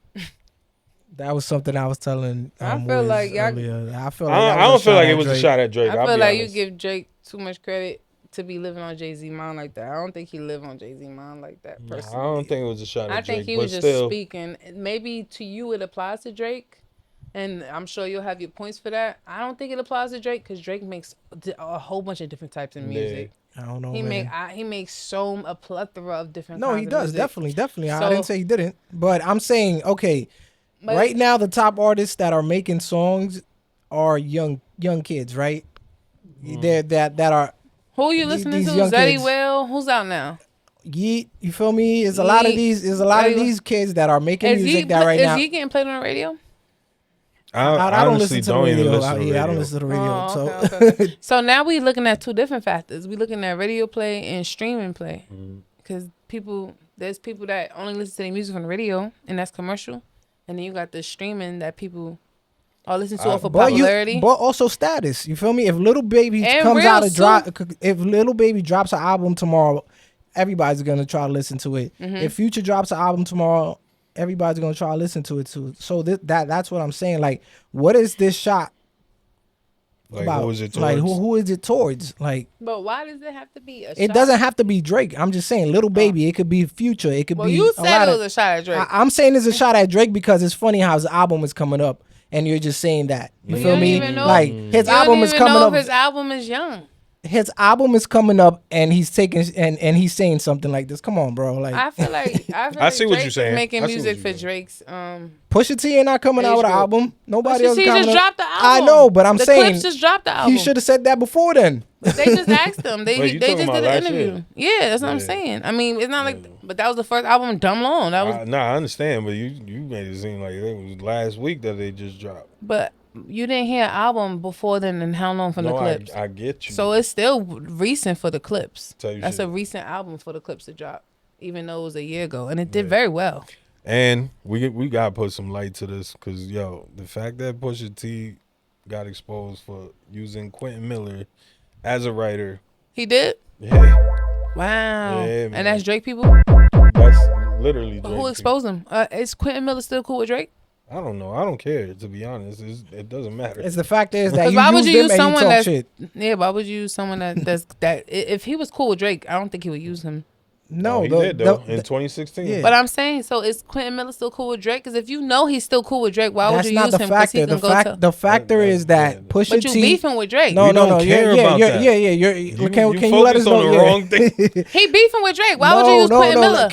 That was something I was telling I feel Wiz like y'all- earlier. I feel like I don't feel like it was a shot at Drake. I I'll feel be like you honest. give Drake too much credit to be living on Jay-Z mind like that. I don't think he live on Jay-Z mind like that I personally. don't think it was a shot at I Drake. think he but was just still, speaking. Maybe to you it applies to Drake, and I'm sure you'll have your points for that. I don't think it applies to Drake because Drake makes a whole bunch of different types of music. I don't know. He man. makes a plethora of different. No, kinds he of does music. definitely. I So- didn't say he didn't, but I'm saying okay. But- Right now, the top artists that are making songs are young kids, right? They're that are Who you these- listening these to? young Zeddy kids. Will. Who's out now? Yeet. You feel me? There's a lot of Yeet. these. There's a lot of Zeddy Will. these kids that are making music that right is now. he getting played on the radio? I don't listen to the radio. Even listen to Yeah, I don't radio. listen to the radio. Oh, so okay. So now we looking at two different factors. We looking at radio play and streaming play, because there's people that only listen to their music on the radio, and that's commercial, and then you got the streaming that people are listening to for popularity. but also status. You feel me? If Little Baby And comes real out of drop, soon. if Little Baby drops an album tomorrow, everybody's gonna try to listen to it. Mm-hmm. If Future drops an album tomorrow, everybody's gonna try to listen to it too. So that's what I'm saying. Like, what is this shot Like, about? who is it Like, towards? who is it towards? Like, But why does it have to be a it shot? doesn't have to be Drake. I'm just saying, Little Baby. It could be Future. It could Well, be. you a said lot it of- was a shot at Drake. I'm saying it's a shot at Drake because it's funny how his album is coming up, and you're just saying that. You You feel don't me? even know- Like You his don't album is even coming know up. if his album is young. His album is coming up, and he's taking and he's saying something like this. Come on, bro. Like I feel like I see what Drake you're is saying. making I see what music you're for saying. Drake's Pusha T ain't not coming out Age with an group. album. Nobody Pusha else T coming just out. dropped the album. I know, but I'm the saying Clips just dropped the album. he should have said that before then. They just asked them. They Wait, you they talking just about did an last interview. year? Yeah, that's what I'm Yeah. saying. I mean, it's not like, but that was the first album, Dumb Long. That was, Nah, I understand, but you made it seem like it was last week that they just dropped. but you didn't hear an album before then, and how long from the No, Clips? I get you. So it's still recent for the Clips. Tell you That's shit. a recent album for the Clips to drop, even though it was a year ago, and it did very well. And we gotta put some light to this, cause the fact that Pusha T got exposed for using Quentin Miller as a writer, He did. yeah, Wow. Yeah, man. And that's Drake people. that's literally But Drake. who exposed him? Is Quentin Miller still cool with Drake? I don't know. I don't care, to be honest. It doesn't matter. It's the fact is that Why would you use them and someone talk that's shit. yeah? Why would you use someone that if he was cool with Drake, I don't think he would use him. No, he did, though, in 2016. Yeah. But I'm saying, so is Quentin Miller still cool with Drake? Because if you know he's still cool with Drake, why would that's you not use the him? 'Cause he factor. can go to- The factor is that Pusha But you T. beefing with Drake. No, We no, don't no. care Yeah, about that. yeah. You Can you let us focus on know? the Yeah. wrong thing. He beefing with Drake. Why would you use Quentin Miller?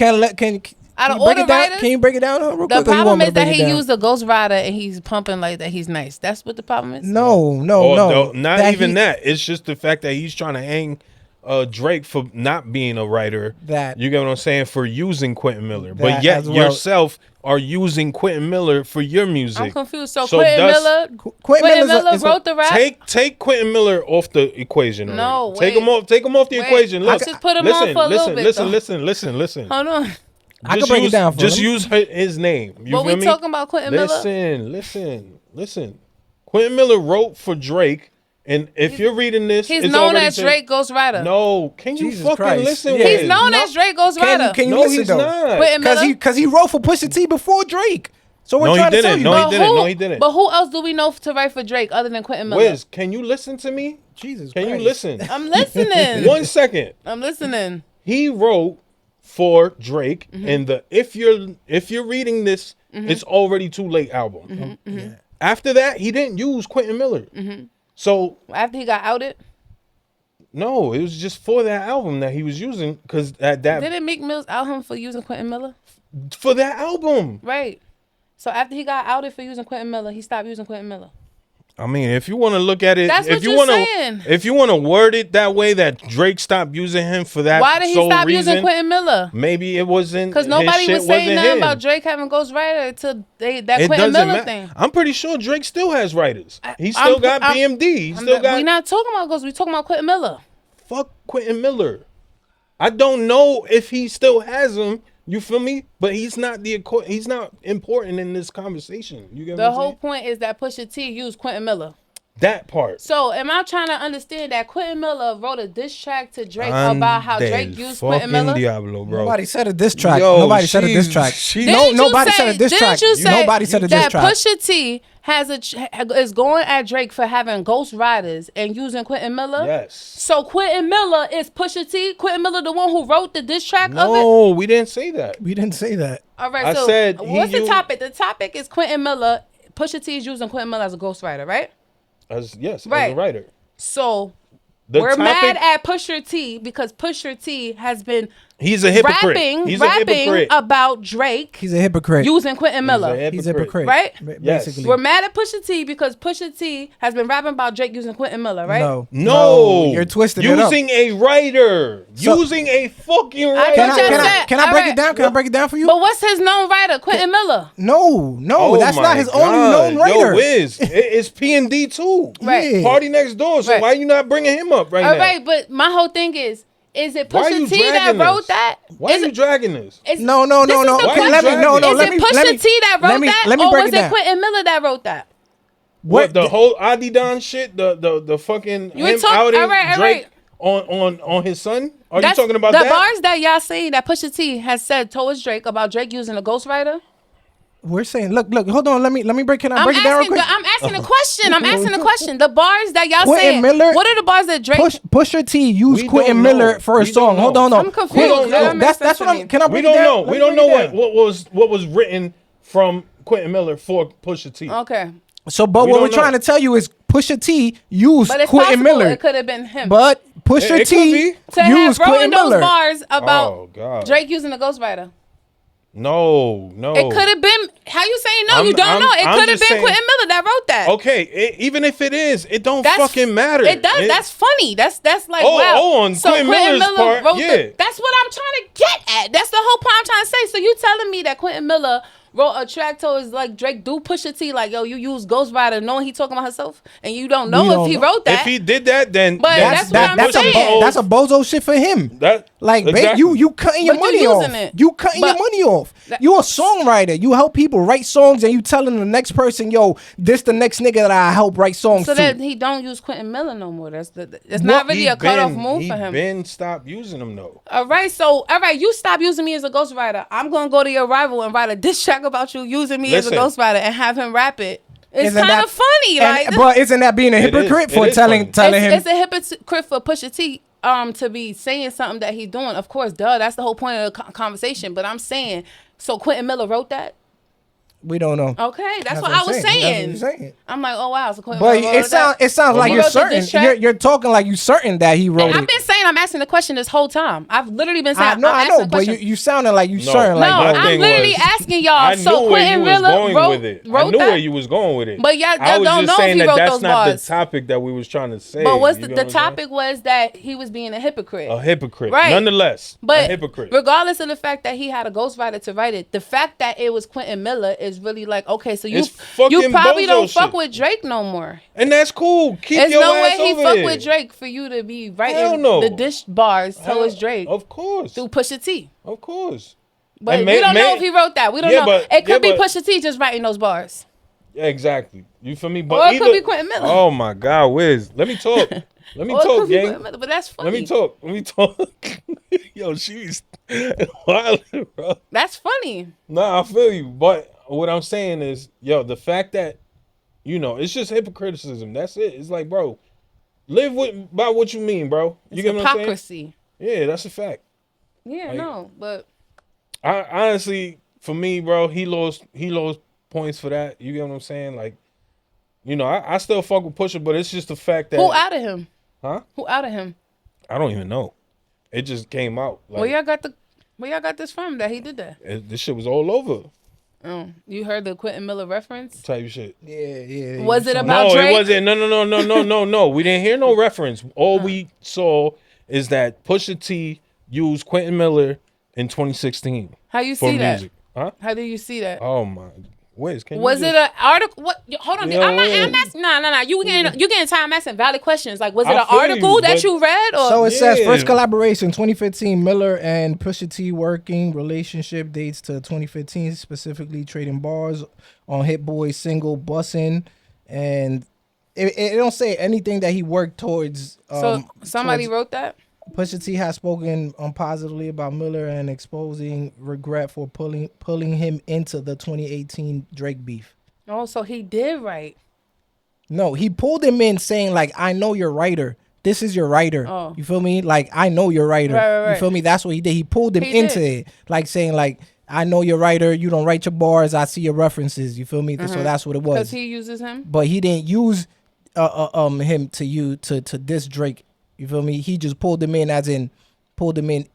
Out of you all break the it down? writers, Can you break it down real the quick? Or you want problem me to is that break it he down? used a ghostwriter and he's pumping like that. He's nice. That's what the problem is. No. Not That even he- that. It's just the fact that he's trying to hang Drake for not being a writer. That- you get what I'm saying, for using Quentin Miller, That but yet as well. yourself are using Quentin Miller for your music. I'm confused. So, So Quentin that's- Miller, Quentin Miller's a- wrote the rap. Take Quentin Miller off the equation. Already. No, take wait. him off. Take him off the Wait, equation. I Look, just put him listen, on for a little bit, listen. Hold on. I can break it down for Just him. use his name. You But feel we me? talking about Quentin Miller. Listen. Quentin Miller wrote for Drake, and if you're reading this, He's it's known already as said- Drake Ghostwriter. No, can you Jesus fucking Christ. listen? Yeah. Wiz? He's known as Drake Ghostwriter. Can you No, listen he's though? not. Quentin Miller. Because he wrote for Pusha T before Drake. So we're No, he trying to tell didn't. you. No, he But didn't. who- No, he didn't. But who else do we know to write for Drake other than Quentin Miller? Wiz, can you listen to me? Jesus Can you Christ. listen? I'm listening. 1 second. I'm listening. He wrote for Drake, Mm-hmm. and the if you're reading this, it's already too late album. Mm-hmm. After that, he didn't use Quentin Miller. So After he got outed, no, it was just for that album that he was using, because that didn't Meek Mills out him for using Quentin Miller? for that album. Right. So after he got outed for using Quentin Miller, he stopped using Quentin Miller. I mean, if you want to look at it, That's if what you you're want saying. to, if you want to word it that way, that Drake stopped using him for that. Why did he sole stop reason, using Quentin Miller? Maybe it wasn't Because his nobody shit was saying wasn't nothing him. about Drake having ghostwriter until that It Quentin doesn't Miller matter. thing. I'm pretty sure Drake still has writers. He I'm- still got I'm- BMD. He still got. We're not talking about ghosts. We're talking about Quentin Miller. Fuck Quentin Miller. I don't know if he still has them. You feel me? But he's not he's not important in this conversation. You get The what I'm whole saying? point is that Pusha T used Quentin Miller. That part. So am I trying to understand that Quentin Miller wrote a diss track to Drake about how Drake used Quentin Miller? Diablo, bro. Nobody said a diss track. Yo, Nobody said a diss she's- track. she- Didn't Nobody you say, said a diss didn't track. You say Nobody said a diss that track. Pusha T is going at Drake for having ghost writers and using Quentin Miller? Yes. So Quentin Miller is Pusha T? Quentin Miller the one who wrote the diss track of it? No, we didn't say that. We didn't say that. All right, I so said he what's the used- topic? The topic is Quentin Miller. Pusha T is using Quentin Miller as a ghostwriter, right? As a Right. writer. So The we're topic, mad at Pusha T because Pusha T has been he's a hypocrite. rapping He's a hypocrite. about Drake He's a hypocrite. using Quentin Miller. He's a hypocrite. Right? Yes. Basically. We're mad at Pusha T because Pusha T has been rapping about Drake using Quentin Miller, right? No, You're twisting it up. Using a writer. So- using a fucking I writer. Can just I, can I, said- can I break alright. it down? Can I break it down for you? But what's his known writer? Quentin Miller. No, Oh that's my not his only God. known writer. Yo, Wiz, it's P&D too. Right. Yeah. Party next door. So Right. why you not bringing him up right All now? right, but my whole thing is it Why Pusha you T that dragging wrote this? that? Why Is you it- dragging this? is- No. this is the Why you question. let me- no, Is let it me- Pusha let me- T that wrote let me- that, let me or break was it it down. Quentin Miller that wrote that? What the whole Adidon shit? The fucking You him talk- outing all right. Drake on his son? Are That's you talking about the that? bars that y'all say that Pusha T has said towards Drake about Drake using a ghostwriter? We're saying, look, hold on. Let me break. Can I I'm break it down real asking, quick? I'm asking a question. I'm asking a question. The bars that y'all Quentin saying, Miller- what are the bars that Drake? Pusha T used We Quentin don't know. Miller for a We song. don't Hold know. on, no. I'm confused. We don't know. That's what I'm. Can I We break don't it down? know. Let We me don't break know it down. what was written from Quentin Miller for Pusha T. Okay, So, but We what don't we're trying know. to tell you is Pusha T used but it's Quentin possible Miller, it could have been him. but Pusha It could T be. to have used written Quentin those Miller. bars about Oh God. Drake using a ghostwriter. No. It could have been. How you saying no? I'm- You don't I'm- know. It I'm could have just been saying- Quentin Miller that wrote that. Okay, even if it is, it don't That's- fucking matter. It does. That's funny. That's like Oh, wow. oh, on Quentin Miller's part, wrote yeah. that's what I'm trying to get at. That's the whole point I'm trying to say. So you telling me that Quentin Miller wrote a track towards like Drake do Pusha T like yo you use ghostwriter knowing he talking about herself and you don't know We if don't he know. wrote that. If he did that, then But that's what I'm that's saying. a bozo shit for him. That Like, Exactly. you cutting your But money you off. using it. You cutting your But money off. You a songwriter. You help people write songs, and you telling the next person, yo, this the next nigga that I help write songs So to. that he don't use Quentin Miller no more. It's not really a cutoff move for him. He been stopped using them though. All right, you stop using me as a ghostwriter. I'm gonna go to your rival and write a diss track about you using me as a ghostwriter and have him rap it. It's kind of funny, like. But isn't that being a hypocrite for telling him? It's a hypocrite for Pusha T to be saying something that he's doing. Of course, that's the whole point of the conversation. But I'm saying, so Quentin Miller wrote that. We don't know. Okay, that's what I was saying. That's what you're saying. I'm like, oh wow, so Quentin But Miller wrote it sounds like He you're wrote the diss certain. track? You're talking like you certain that he wrote And I've it. been saying, I'm asking the question this whole time. I've literally been saying, I know, the but question. you sounding like you No. certain. No, Like, my I'm thing literally was, asking y'all. I So knew where Quentin you was Miller going wrote, with it. I wrote knew that? where you was going with it. But y'all I was don't just know if saying he that wrote that's those not bars. the topic that we was trying to say. But what's You the know what I'm saying? topic was that he was being a hypocrite. A hypocrite, Right. nonetheless. But a hypocrite. regardless of the fact that he had a ghostwriter to write it, the fact that it was Quentin Miller is really like, okay, so you It's fucking probably don't bozo fuck shit. with Drake no more. And that's cool. Keep There's your no ass way he over fuck there. with Drake for you to be Hell writing no. the dish bars. So it's Drake Of course. through Pusha T. Of course. But And we don't know if he wrote that. We don't know. It could be Pusha T just writing those bars. Yeah, exactly. You feel me? But Or it could be Quentin Miller. Oh my God, Wiz. Let me talk. Let me Or it talk, could be gang. Quentin Miller, but that's funny. Let me talk. Yo, she's wild, bro. That's funny. Nah, I feel you. But what I'm saying is, yo, the fact that, it's just hypocriticism. That's it. It's like, bro, live by what you mean, bro. You It's get what I'm saying? hypocrisy. Yeah, that's a fact. Yeah, Like, no, but I honestly, for me, bro, he lost points for that. You get what I'm saying? Like, I still fuck with Pusha, but it's just the fact that who outed him? Huh? Who outed him? I don't even know. It just came out. Like, Where y'all got this from that he did that? this shit was all over. You heard the Quentin Miller reference? Type shit. Yeah. Was it about No, Drake? it wasn't. No. We didn't hear no reference. All we saw is that Pusha T used Quentin Miller in 2016. How you for see that? music. Huh? How do you see that? Oh my. Wiz, can Was you it an article? What? Hold on. Yo, I'm asking. No. You getting time asking valid questions. Like, was it I an feel article you, that but- you read? Or So it says Yeah. first collaboration 2015 Miller and Pusha T working relationship dates to 2015 specifically trading bars on Hit Boy's single Bussin', and it don't say anything that he worked towards. so somebody towards- wrote that? Pusha T has spoken positively about Miller and exposing regret for pulling him into the 2018 Drake beef. Oh, so he did write. No, he pulled him in saying like, I know your writer. This is your writer. Oh. You feel me? Like, I know your writer. Right. You feel me? That's what he did. He pulled him He into did. it. Like saying like, I know your writer. You don't write your bars. I see your references. You feel me? So that's what it Because was. he uses him. But he didn't use him to diss Drake. You feel me? He just pulled him in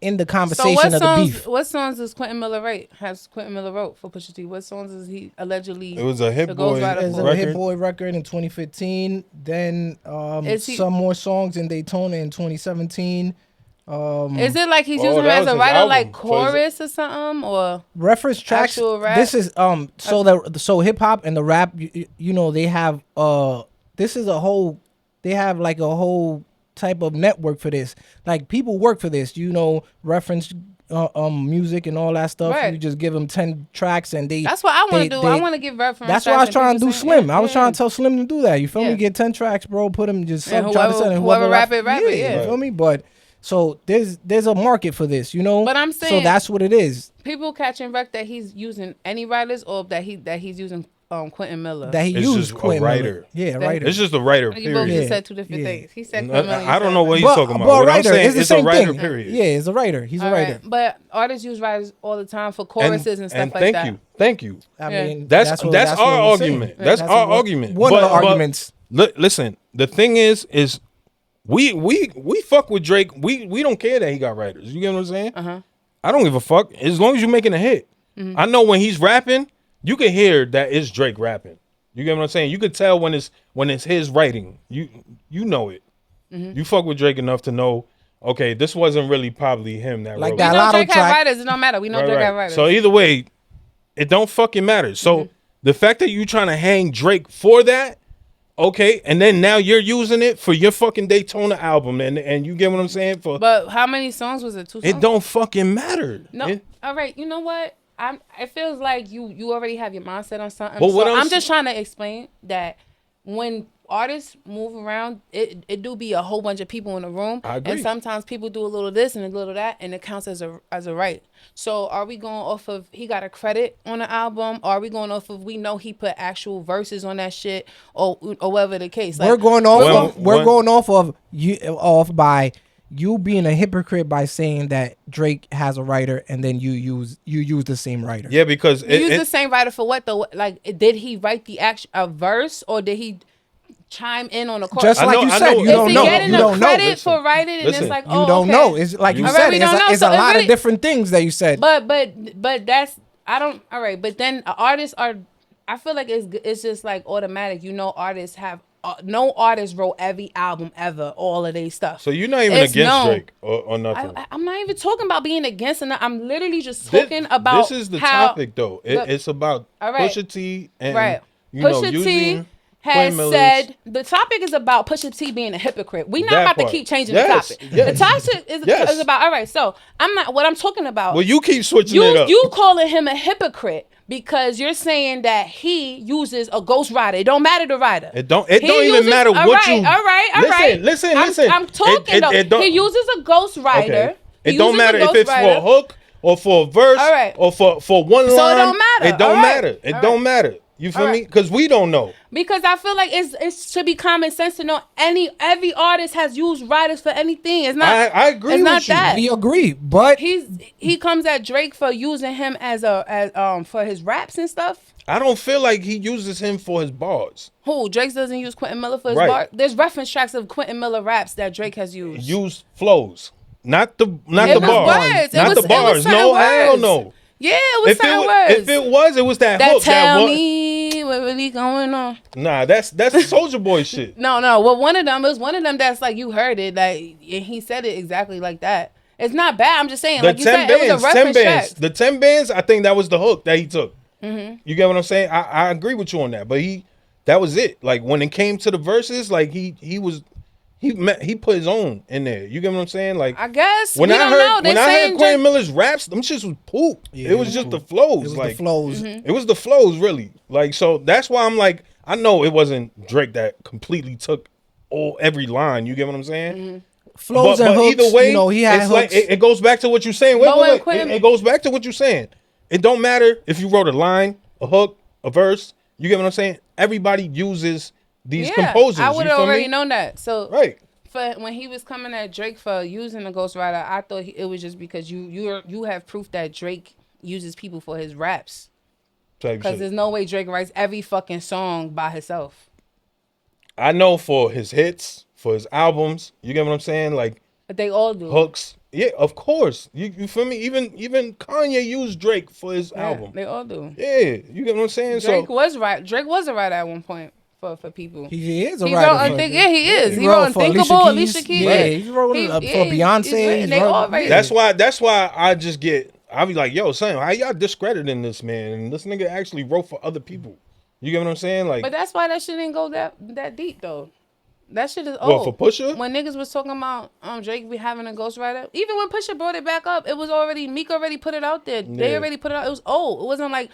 in the So conversation of the beef. what songs does Quentin Miller write? Has Quentin Miller wrote for Pusha T? What songs is he allegedly? It was a Hit the Boy ghostwriter There's for? a Hit record. Boy record in 2015. Then Is he- some more songs in Daytona in 2017. Is it like he's Oh, using him that as was a his writer, album. like So is it- chorus or something, or Reference tracks. Actual rap? This is so hip hop and the rap. They have this is a whole. They have like a whole type of network for this. Like people work for this. Reference music and all that stuff. Right. You just give them 10 tracks and they. that's what I want to do. I they- want to give reference. That's what I was tracks and trying to do, people saying, Slim. I was trying to tell Slim to do that. You feel Yeah. me? Get 10 tracks, bro. Put them just And try to whoever- send it. whoever rap it, yeah. You feel me? But so there's a market for this, But I'm so saying- that's what it is. people catching wreck that he's using any writers or that he's using Quentin Miller. That he It's used just a Quentin writer. Miller. Yeah, That- writer. It's just a writer, You both period. just Yeah. said two different Yeah. things. He said Quentin Miller. I don't know what he's But talking about. a What I'm writer saying is the it's same a writer, thing. period. Yeah, it's a writer. He's a All writer. right. But artists use writers all the time for choruses and stuff like thank that. you. Thank you. I Yeah. mean, That's what our we're saying. argument. That's our what- argument. One of the But arguments. listen, the thing is we fuck with Drake. We don't care that he got writers. You get what I'm saying? Uh-huh. I don't give a fuck as long as you're making a hit. Mm-hmm. I know when he's rapping, you can hear that it's Drake rapping. You get what I'm saying? You could tell when it's his writing. You know it. Mm-hmm. You fuck with Drake enough to know. Okay, this wasn't really probably him that Like wrote that it. We know Lotto Drake had track. writers. It don't matter. We know Drake had writers. So either way, it don't fucking matter. So Mm-hmm. the fact that you trying to hang Drake for that, Okay, and then now you're using it for your fucking Daytona album, and you get what I'm saying? But how many songs was it? 2 songs? It don't fucking matter. No. All right. You know what? It feels like you already have your mindset on something. But what so I'm I'm just trying to explain that when artists move around, it do be a whole bunch of people in the room. I agree. And sometimes people do a little this and a little that, and it counts as a right. So are we going off of he got a credit on the album? Or are we going off of we know he put actual verses on that shit, or whatever the case? Like, we're going off of you being a hypocrite by saying that Drake has a writer and then you use the same writer. Yeah, because you use the same writer for what though? Like, did he write a verse, or did he chime in on the chorus? Just like you said, you don't know. You don't know. Credit for writing, and it's like, you don't know. It's like you said, it's a lot of different things that you said. But that's all right. But then artists are. I feel like it's just like automatic. You know, artists have. No artist wrote every album ever, all of their stuff. So you're not even against Drake or nothing. I'm not even talking about being against it. I'm literally just talking about. This is the topic, though. It's about Pusha T and Pusha T has said the topic is about Pusha T being a hypocrite. We're not about to keep changing the topic. The topic is about, all right, so I'm not, what I'm talking about. Well, you keep switching it up. You calling him a hypocrite because you're saying that he uses a ghostwriter. It don't matter the writer. It don't even matter what you. All right. Listen. I'm talking though. He uses a ghostwriter. Okay. It don't matter if it's for a hook or for a verse or for one line. So it don't matter. It don't matter. It don't matter. You feel me? Because we don't know. Because I feel like it should be common sense to know every artist has used writers for anything. It's not. I agree. It's not that. We agree, but he comes at Drake for using him as for his raps and stuff. I don't feel like he uses him for his bars. Who? Drake doesn't use Quentin Miller for his bars. There's reference tracks of Quentin Miller raps that Drake has used. Use flows, not the bars. Not the bars. No, hell no. Yeah, it was certain words. If it was, it was that hook. Tell me what really going on. Nah, that's Soulja Boy shit. No. Well, it was one of them that's like you heard it, like, and he said it exactly like that. It's not bad. I'm just saying, like you said, it was a reference track. The 10 bands, I think that was the hook that he took. Mm-hmm. You get what I'm saying? I agree with you on that, but that was it. Like when it came to the verses, like he put his own in there. You get what I'm saying? Like I guess when I heard Quentin Miller's raps, them shits was poop. Yeah, it was just the flows. It was the flows. Mm-hmm. It was the flows, really. Like so that's why I'm like, I know it wasn't Drake that completely took every line. You get what I'm saying? Mm-hmm. Flows and hooks. Either way, he had hooks. Like, it goes back to what you're saying. Wait. It goes back to what you're saying. It don't matter if you wrote a line, a hook, a verse. You get what I'm saying? Everybody uses these composers. I would have already known that. So right. For when he was coming at Drake for using a ghostwriter, I thought it was just because you have proof that Drake uses people for his raps. Because there's no way Drake writes every fucking song by himself. I know for his hits, for his albums, you get what I'm saying? Like, but they all do. Hooks. Yeah, of course. You feel me? Even Kanye used Drake for his album. They all do. Yeah, you get what I'm saying? Drake was a writer at one point for people. He is a writer. He is. He wrote Unthinkable, Alicia Keys. Yeah, he wrote for Beyonce. That's why I just I'll be like, yo, son, how y'all discrediting this man? And this nigga actually wrote for other people. You get what I'm saying? Like, but that's why that shit didn't go that deep though. That shit is old. What, for Pusha? When niggas was talking about Drake be having a ghostwriter, even when Pusha brought it back up, it was Meek already put it out there. Yeah. They already put it out. It was old. It wasn't like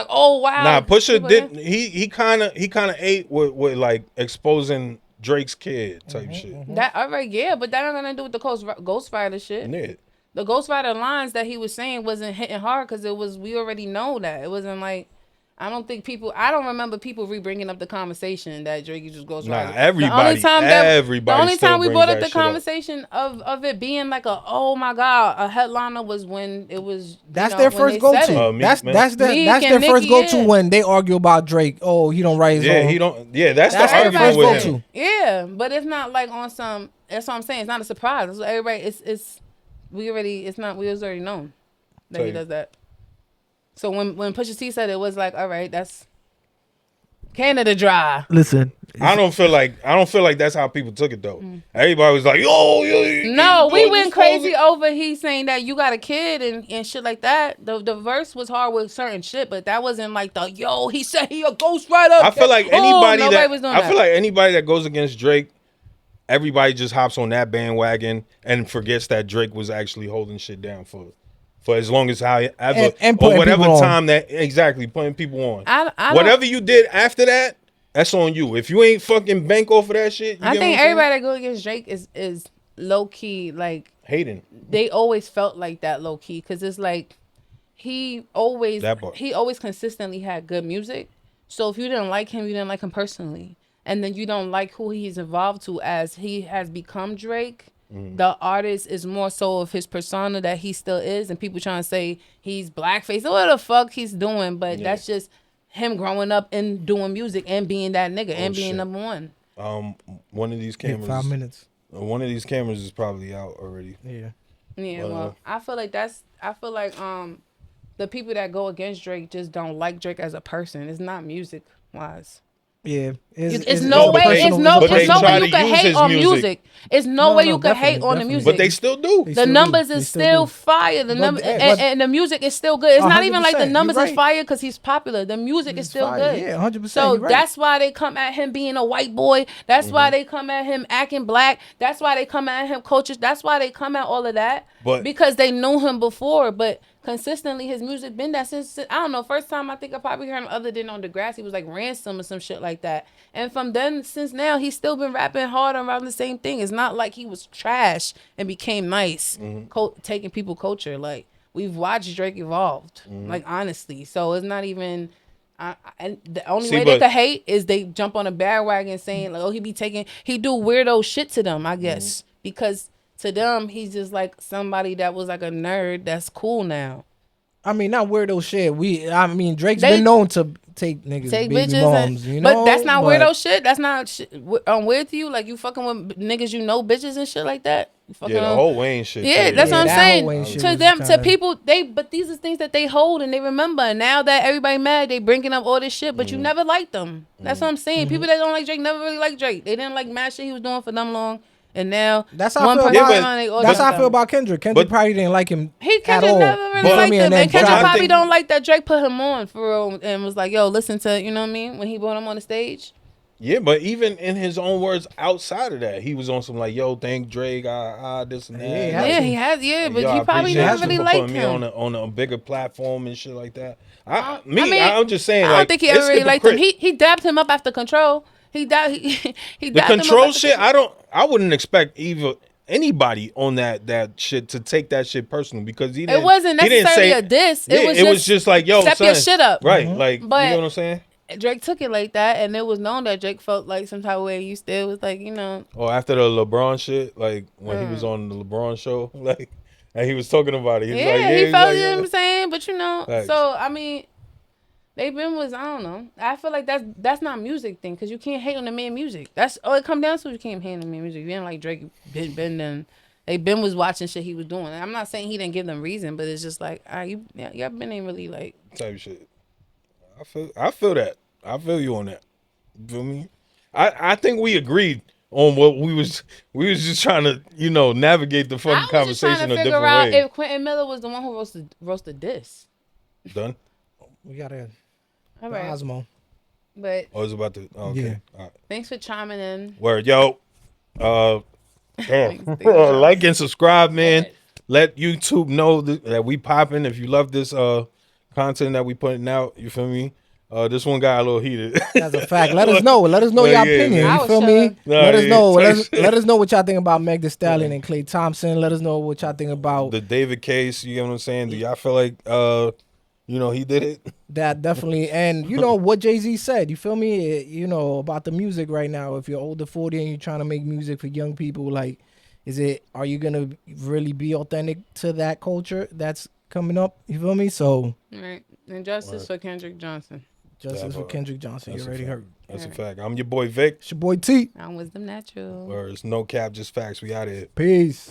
oh wow. Nah, Pusha didn't. He kind of ate with like exposing Drake's kid type shit. That alright, yeah, but that ain't gonna do with the ghostwriter shit. Yeah. The ghostwriter lines that he was saying wasn't hitting hard because we already know that it wasn't like. I don't remember people re-bringing up the conversation that Drake just goes right. Nah, everybody. The only time we brought up the conversation of it being like oh my God, a headliner was when it was. That's their first go-to. That's their first go-to when they argue about Drake. Oh, he don't write his own. He don't. Yeah, that's the argument with him. Yeah, but it's not like on some. That's what I'm saying. It's not a surprise. It's everybody. We was already known that he does that. So when Pusha T said it was like, all right, that's Canada Dry. Listen, I don't feel like that's how people took it though. Everybody was like, "Yo, no, we went crazy over he saying that you got a kid and shit like that. The verse was hard with certain shit, but that wasn't like the yo. He said he a ghostwriter. I feel like anybody I feel like anybody that goes against Drake, everybody just hops on that bandwagon and forgets that Drake was actually holding shit down for as long as however and or whatever people time that exactly putting people on. I Whatever you did after that, that's on you. If you ain't fucking bank off of that shit, I think everybody that go against Drake is low key like hating. They always felt like that low key because it's like he always consistently had good music. So if you didn't like him, you didn't like him personally, and then you don't like who he's evolved to as he has become Drake. The artist is more so of his persona that he still is, and people trying to say he's blackface or what the fuck he's doing, but that's just him growing up and doing music and being that nigga and being number one. One of these cameras. 5 minutes. One of these cameras is probably out already. Yeah. Yeah. Well, I feel like the people that go against Drake just don't like Drake as a person. It's not music wise. Yeah, it's no way you can hate on music. It's no way you can hate on the music. But they still do. The numbers is still fire. The numbers and the music is still good. It's not even like the numbers is fire because he's popular. The music is still good. Yeah, 100%. So that's why they come at him being a white boy. That's why they come at him acting black. That's why they come at him coaches. That's why they come at all of that. Because they knew him before. But consistently, his music been that since, I don't know, first time I think I probably heard him other than on Degrassi was like Ransom or some shit like that. And from then since now, he's still been rapping hard around the same thing. It's not like he was trash and became nice, taking people culture. Like, we've watched Drake evolved, like, honestly. So it's not even, and the only way they could hate is they jump on a bandwagon saying, like, oh, he do weirdo shit to them, I guess. Because to them, he's just like somebody that was like a nerd that's cool now. I mean, not weirdo shit. Drake's been known to take baby bitches moms, you know? But that's not weirdo shit. That's not weird to you. Like, you fucking with niggas you know, bitches and shit like that. The whole Wayne shit. Yeah, that's what I'm saying. To them, to people, but these are things that they hold and they remember. And now that everybody mad, they bringing up all this shit, but you never liked them. That's what I'm saying. People that don't like Drake never really like Drake. They didn't like mad shit he was doing for them long. And now that's how I feel about Kendrick. Kendrick probably didn't like him at all. Never really liked him. And Kendrick probably don't like that Drake put him on for real and was like, yo, listen to, you know what I mean? When he brought him on the stage. Yeah, but even in his own words outside of that, he was on some like, yo, thank Drake, this and that. Yeah, he has, but he probably never really liked him. On a bigger platform and shit like that. I'm just saying, I don't think he ever really liked him. He dabbed him up after Control. He dabbed the Control shit. I wouldn't expect anybody on that shit to take that shit personal because he didn't. It wasn't necessarily a diss. It was just like, yo, step son, your shit up, right? Like, but you know what I'm saying? Drake took it like that, and it was known that Drake felt like some type of way. You still was like, you know. Oh, after the LeBron shit, like when he was on the LeBron show, like, and he was talking about it. He felt, you know what I'm saying? But you know, so I mean. I don't know. I feel like that's not music thing because you can't hate on the man music. That's all it come down to. You can't hate on the man music. You didn't like Drake. Ben was watching shit he was doing. And I'm not saying he didn't give them reason, but it's just like, y'all Ben ain't really like type shit. I feel that. I feel you on that. You feel me? I think we agreed on what we was just trying to navigate the fucking conversation a different way. I was just trying to figure out if Quentin Miller was the one who roasted this. Done. We gotta. All right. Osmo. But it's about to. Okay. Yeah. All right. Thanks for chiming in. Word, yo. Like and subscribe, man. Let YouTube know that we popping. If you love this content that we putting out, you feel me? This one got a little heated. That's a fact. Let us know. Let us know your opinion. You feel me? Let us know. Let us know what y'all think about Meg Thee Stallion and Klay Thompson. Let us know what y'all think about the David case. You know what I'm saying? Do y'all feel like he did it? That definitely. And what Jay-Z said, you feel me? About the music right now. If you're older 40 and you're trying to make music for young people, like, are you going to really be authentic to that culture that's coming up? You feel me? So. Right. And justice for Kendrick Johnson. Justice for Kendrick Johnson. You already heard. That's a fact. I'm your boy Vic. It's your boy T. I'm Wisdom Natural. Or it's No Cap Just Facts. We out of here. Peace.